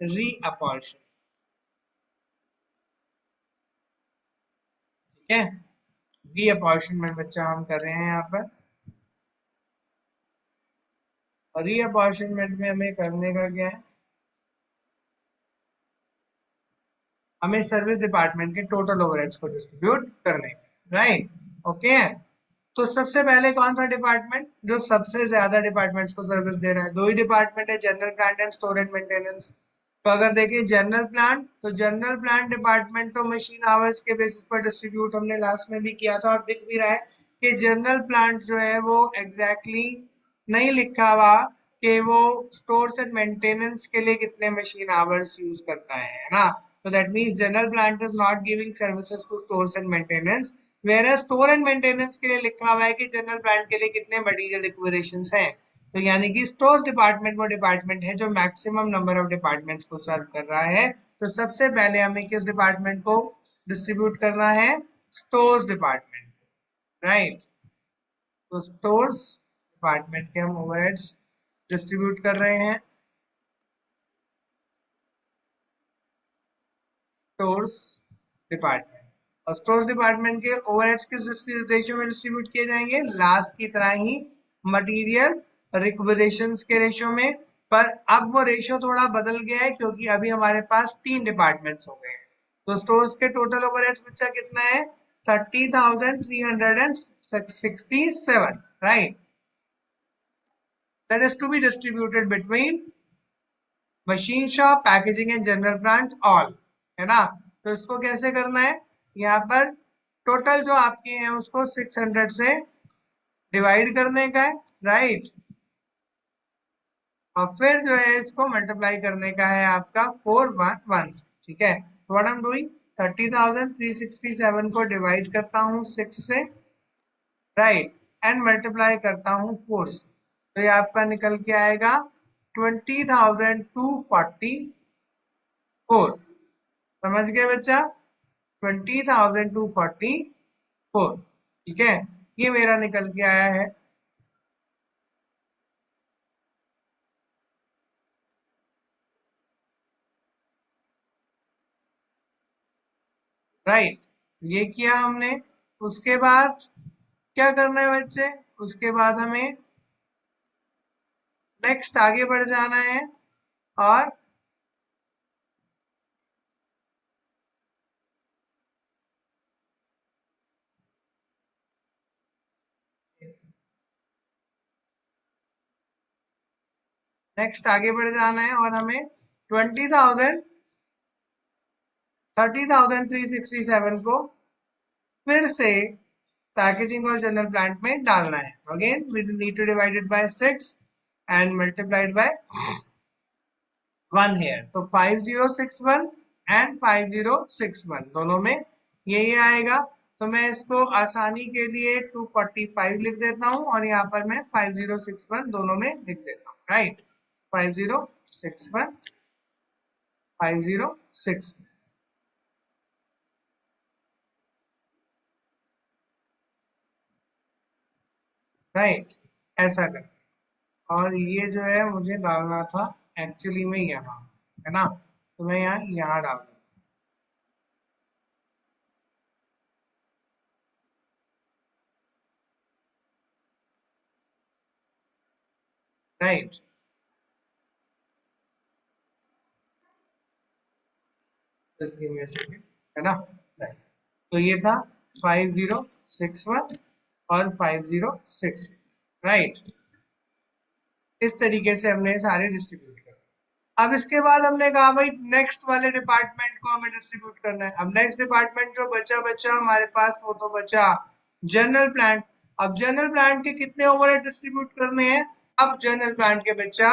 रीअपॉर्शन। ठीक है, रीअपॉर्शनमेंट बच्चा हम कर रहे हैं यहाँ पर। और रीअपॉर्शनमेंट में हमें करने का क्या है, हमें सर्विस डिपार्टमेंट के टोटल ओवरहेड्स को डिस्ट्रीब्यूट करने का। Right, okay. तो सबसे पहले कौन सा डिपार्टमेंट जो सबसे ज्यादा डिपार्टमेंट्स को सर्विस दे रहा है? दो ही डिपार्टमेंट है, general plant and store and maintenance. तो अगर देखिए जनरल प्लांट, तो जनरल प्लांट डिपार्टमेंट तो मशीन आवर्स के बेसिस पर डिस्ट्रीब्यूट हमने लास्ट में भी किया था और दिख भी रहा है कि जनरल प्लांट जो है वो एग्जैक्टली नहीं लिखा हुआ कि वो स्टोर्स एंड मेंटेनेंस के लिए कितने मशीन आवर्स यूज करता है ना। So that means general plant is not giving services to stores and maintenance, whereas store and maintenance के लिए लिखा हुआ है कि जनरल प्लांट के लिए कितने मटेरियल रिक्वायरेशंस हैं। तो यानी कि स्टोर्स डिपार्टमेंट वो डिपार्टमेंट है जो मैक्सिमम नंबर ऑफ डिपार्टमेंट्स को सर्व कर रहा है। तो सबसे पहले हमें किस डिपार्टमेंट को डिस्ट्रीब्यूट करना है? Stores department. राइट, तो स्टोर्स डिपार्टमेंट के हम ओवरहेड्स डिस्ट्रीब्यूट कर रहे हैं। Stores department. और स्टोर्स डिपार्टमेंट के ओवरहेड्स किस रेशियो में डिस्ट्रीब्यूट किए जाएंगे? लास्ट की तरह ही मटेरियल रिक्विजिशंस के रेशियो में। पर अब वो रेशियो थोड़ा बदल गया है क्योंकि अभी हमारे पास 3 डिपार्टमेंट्स हो गए हैं। तो स्टोर्स के टोटल ओवरहेड्स बचा कितना है? 30,367, right? That is to be distributed between machine shop, packaging and general plant all, है ना? तो इसको कैसे करना है? यहाँ पर टोटल जो आपके हैं उसको 600 से डिवाइड करने का है, राइट? और फिर जो है इसको मल्टीप्लाई करने का है आपका 411, ठीक है? व्हाट आई एम डूइंग, 30,367 को डिवाइड करता हूँ 6 से, राइट, एंड मल्टीप्लाई करता हूँ 4 से। तो ये आपका निकल के आएगा 20,244। समझ गए बच्चा? 20,244, ठीक है? ये मेरा निकल के आया है, राइट? ये किया हमने। उसके बाद क्या करना है बच्चे? उसके बाद हमें नेक्स्ट आगे बढ़ जाना है और हमें 30,367 को फिर से पैकेजिंग और जनरल प्लांट में डालना है। Again we need to divide it by 6 and multiplied by 1 here. तो 5061 एंड 5061 दोनों में ये आएगा। तो मैं इसको आसानी के लिए 245 लिख देता हूँ और यहाँ पर मैं 5061 दोनों में लिख देता हूँ, राइट? 5061, 506, राइट? ऐसा कर। और ये जो है मुझे डालना था एक्चुअली में यहाँ, है ना? तो मैं यहाँ डाल दूँ, right? Just give me a second, है ना? राइट। तो ये था 5061 और 506, राइट? इस तरीके से हमने सारे डिस्ट्रीब्यूट कर। अब इसके बाद हमने कहा भाई नेक्स्ट वाले डिपार्टमेंट को हमें डिस्ट्रीब्यूट करना है। अब नेक्स्ट डिपार्टमेंट जो बचा हमारे पास वो तो बचा जनरल प्लांट। अब जनरल प्लांट के कितने ओवरहेड डिस्ट्रीब्यूट करने हैं? अब जनरल प्लांट के बच्चा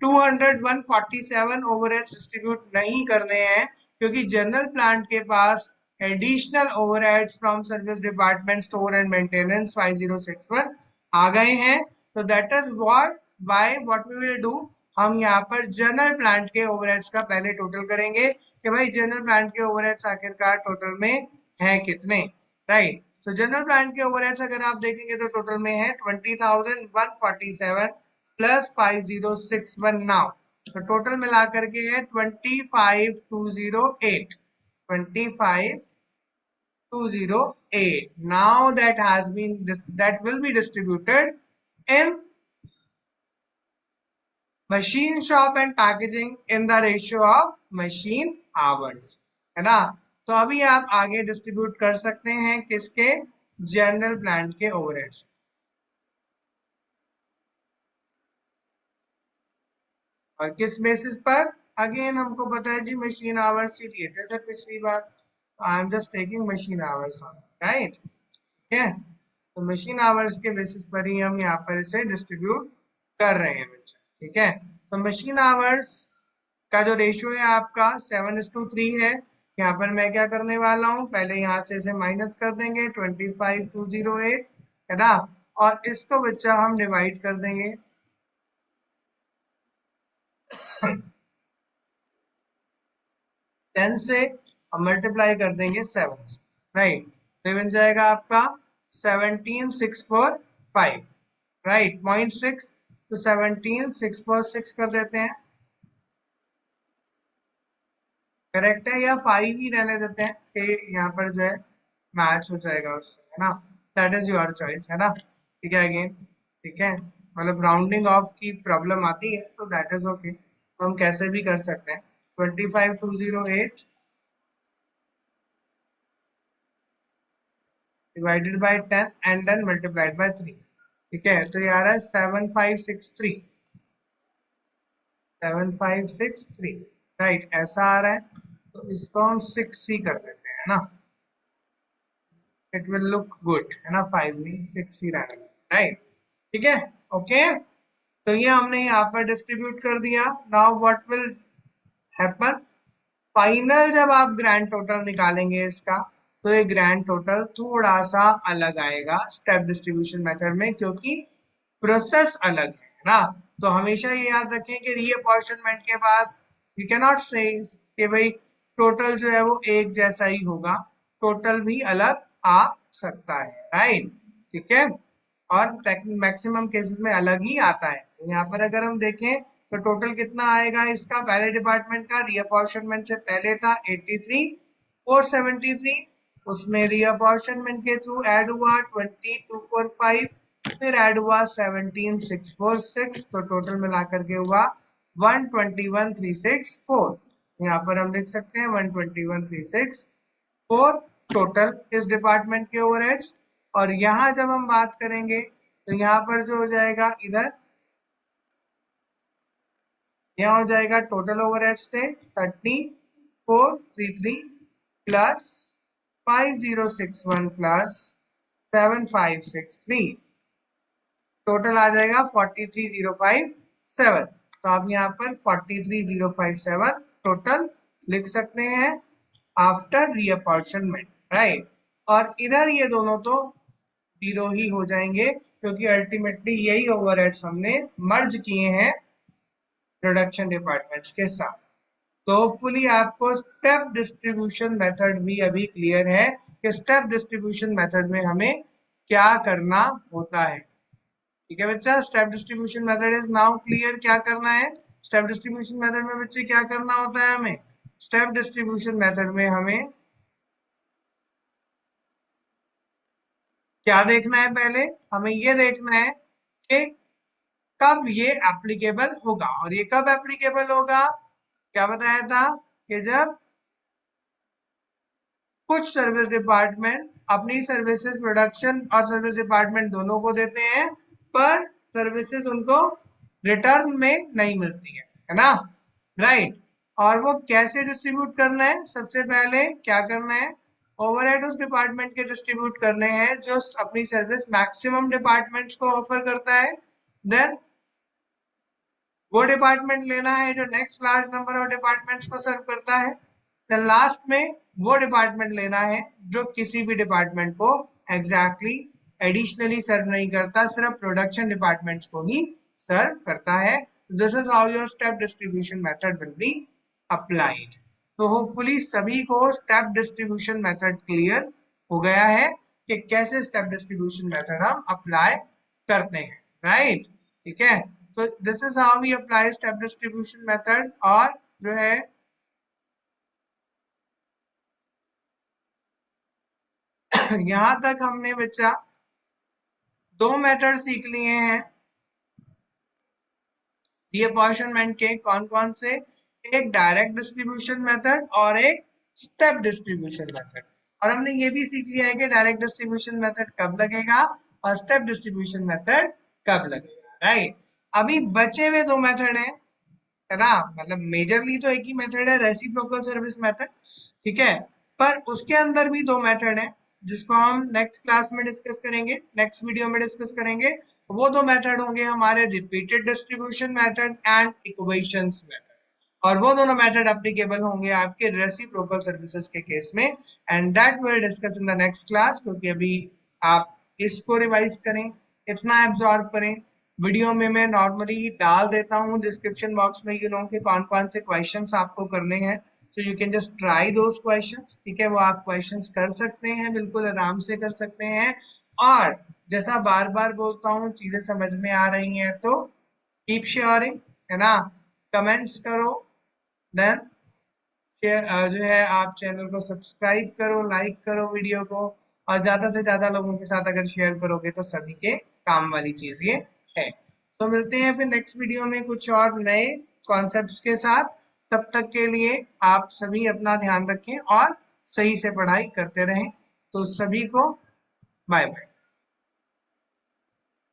247 ओवरहेड्स डिस्ट्रीब्यूट नहीं करने हैं क्योंकि जनरल प्लांट के पास additional overheads from service department store and maintenance 5061 आ गए हैं। तो that is what we will do, हम यहाँ पर जनरल प्लांट के ओवरहेड्स का पहले टोटल करेंगे कि भाई जनरल प्लांट के ओवरहेड्स आखिरकार टोटल में है कितने, राइट? तो जनरल प्लांट के ओवरहेड्स अगर आप देखेंगे तो टोटल में है 20,147 प्लस 5061 नाउ। तो टोटल मिला करके है 25,208, 25,208। Now that will be distributed in machine shop and packaging in the ratio of machine hours, है ना? तो अभी आप आगे डिस्ट्रीब्यूट कर सकते हैं किसके? जनरल प्लांट के ओवरहेड्स। और किस बेसिस पर? अगेन हमको पता है जी मशीन आवर्स ही दिए थे पिछली बार। I am just taking machine hours, right? ठीक है, तो मशीन आवर्स के बेसिस पर ही हम यहाँ पर इसे डिस्ट्रीब्यूट कर रहे हैं बच्चा, ठीक है? तो मशीन आवर्स का जो रेशियो है आपका 7:3 है। यहाँ पर मैं क्या करने वाला हूँ, पहले यहाँ से इसे माइनस कर देंगे 25,208, है ना? और इसको बच्चा हम डिवाइड कर देंगे 10 से और मल्टीप्लाई कर देंगे 7 से, राइट? तो बन जाएगा आपका 17,645, राइट? 0.6, तो 17,646 कर देते हैं, करेक्ट है, या 5 ही रहने देते हैं कि यहाँ पर जो है मैच हो जाएगा उससे, है ना? दैट इज योर चॉइस, है ना? ठीक है, अगेन ठीक है, मतलब राउंडिंग ऑफ की प्रॉब्लम आती है तो दैट इज ओके, तो हम कैसे भी कर सकते हैं। 25208 divided by 10 and then multiplied by 3। ठीक है, तो ये आ रहा है 7563, 7563, राइट, ऐसा आ रहा है। तो इसको हम 6 ही कर देते हैं, है ना? इट विल लुक गुड, है ना? 5 नहीं 6 ही रहना, राइट? ठीक है, ओके। तो ये हमने यहाँ पर डिस्ट्रीब्यूट कर दिया। Now what will happen, final जब आप ग्रैंड टोटल निकालेंगे इसका, तो ये ग्रैंड टोटल थोड़ा सा अलग आएगा स्टेप डिस्ट्रीब्यूशन मेथड में, क्योंकि प्रोसेस अलग है ना? तो हमेशा ये याद रखें कि रीअपॉर्शनमेंट के बाद यू कैन नॉट से कि भाई टोटल जो है वो एक जैसा ही होगा, टोटल भी अलग आ सकता है, राइट? ठीक है, और मैक्सिमम केसेस में अलग ही आता है। तो यहाँ पर अगर हम देखें तो टोटल कितना आएगा इसका, पहले डिपार्टमेंट का रीअपॉर्शनमेंट से पहले था 83,473, उसमें रीअपॉर्शनमेंट के थ्रू ऐड हुआ 2245, फिर ऐड हुआ 17,646, तो टोटल मिलाकर के हुआ 121,364। यहाँ पर हम लिख सकते हैं 121,364 टोटल इस डिपार्टमेंट के ओवरहेड्स। और यहाँ जब हम बात करेंगे तो यहाँ पर जो हो जाएगा इधर, यहाँ हो जाएगा टोटल ओवरहेड्स थे 3433 प्लस 5061 प्लस 7563, टोटल आ जाएगा 43057। तो आप यहाँ पर 43057 टोटल लिख सकते हैं आफ्टर रीअपॉर्शनमेंट, राइट? और इधर ये दोनों तो जीरो ही हो जाएंगे, क्योंकि अल्टीमेटली यही ओवरहेड्स हमने मर्ज किए हैं प्रोडक्शन डिपार्टमेंट्स के साथ। तो होपफुली आपको स्टेप डिस्ट्रीब्यूशन मेथड भी अभी क्लियर है कि स्टेप डिस्ट्रीब्यूशन मेथड में हमें क्या करना होता है। ठीक है बच्चा, step distribution method is now clear. क्या करना है स्टेप डिस्ट्रीब्यूशन मेथड में बच्चे, क्या करना होता है हमें? स्टेप डिस्ट्रीब्यूशन मेथड में हमें क्या देखना है? पहले हमें ये देखना है कि कब ये एप्लीकेबल होगा। और ये कब एप्लीकेबल होगा? क्या बताया था कि जब कुछ सर्विस डिपार्टमेंट अपनी सर्विसेज प्रोडक्शन और सर्विस डिपार्टमेंट दोनों को देते हैं, पर सर्विसेज उनको रिटर्न में नहीं मिलती है ना? राइट। और वो कैसे डिस्ट्रीब्यूट करना है? सबसे पहले क्या करना है, ओवरहेड उस डिपार्टमेंट के डिस्ट्रीब्यूट करने हैं जो अपनी सर्विस मैक्सिमम डिपार्टमेंट्स को ऑफर करता है। देन वो डिपार्टमेंट लेना है जो next large number of departments को सर्व करता है। देन लास्ट में वो डिपार्टमेंट लेना है जो किसी भी डिपार्टमेंट को एग्जैक्टली एडिशनली सर्व नहीं करता, सिर्फ प्रोडक्शन डिपार्टमेंट्स को ही सर्व करता है। This is how your step distribution method will be applied. तो होपफुली सभी को स्टेप डिस्ट्रीब्यूशन मेथड क्लियर हो गया है कि कैसे स्टेप डिस्ट्रीब्यूशन मेथड हम अप्लाई करते हैं, राइट? ठीक है, so this is how we apply step distribution method। और जो है यहाँ तक हमने बच्चा दो मेथड सीख लिए हैं रीअपॉर्शनमेंट के। कौन कौन से? एक डायरेक्ट डिस्ट्रीब्यूशन मेथड और एक स्टेप डिस्ट्रीब्यूशन मेथड। और हमने ये भी सीख लिया है कि डायरेक्ट डिस्ट्रीब्यूशन मेथड कब लगेगा और स्टेप डिस्ट्रीब्यूशन मेथड कब लगेगा, राइट? अभी बचे हुए दो मेथड हैं, है ना? मतलब मेजरली तो एक ही मेथड है, रेसिप्रोकल सर्विस मेथड, ठीक है? पर उसके अंदर भी दो मेथड है जिसको हम नेक्स्ट क्लास में डिस्कस करेंगे, नेक्स्ट वीडियो में डिस्कस करेंगे। वो दो मेथड होंगे हमारे repeated distribution method and equations method. और वो दोनों मेथड एप्लीकेबल होंगे आपके रेसिप्रोकल सर्विसेज के केस में, and that will discuss in the next class. क्योंकि अभी आप इसको रिवाइज करें, इतना एब्जॉर्ब करें। वीडियो में मैं नॉर्मली डाल देता हूँ डिस्क्रिप्शन बॉक्स में यू नो कि कौन कौन से क्वेश्चंस आपको करने हैं, सो you can just try those questions. ठीक है, वो आप क्वेश्चंस कर सकते हैं, बिल्कुल आराम से कर सकते हैं। और जैसा बार बार बोलता हूँ, चीजें समझ में आ रही हैं तो कीप शेयरिंग, है ना? कमेंट्स करो, देन जो है आप चैनल को सब्सक्राइब करो, लाइक करो वीडियो को, और ज्यादा से ज्यादा लोगों के साथ अगर शेयर करोगे तो सभी के काम वाली चीज ये है। तो मिलते हैं फिर नेक्स्ट वीडियो में कुछ और नए कॉन्सेप्ट्स के साथ। तब तक के लिए आप सभी अपना ध्यान रखें और सही से पढ़ाई करते रहें। तो सभी को बाय बाय।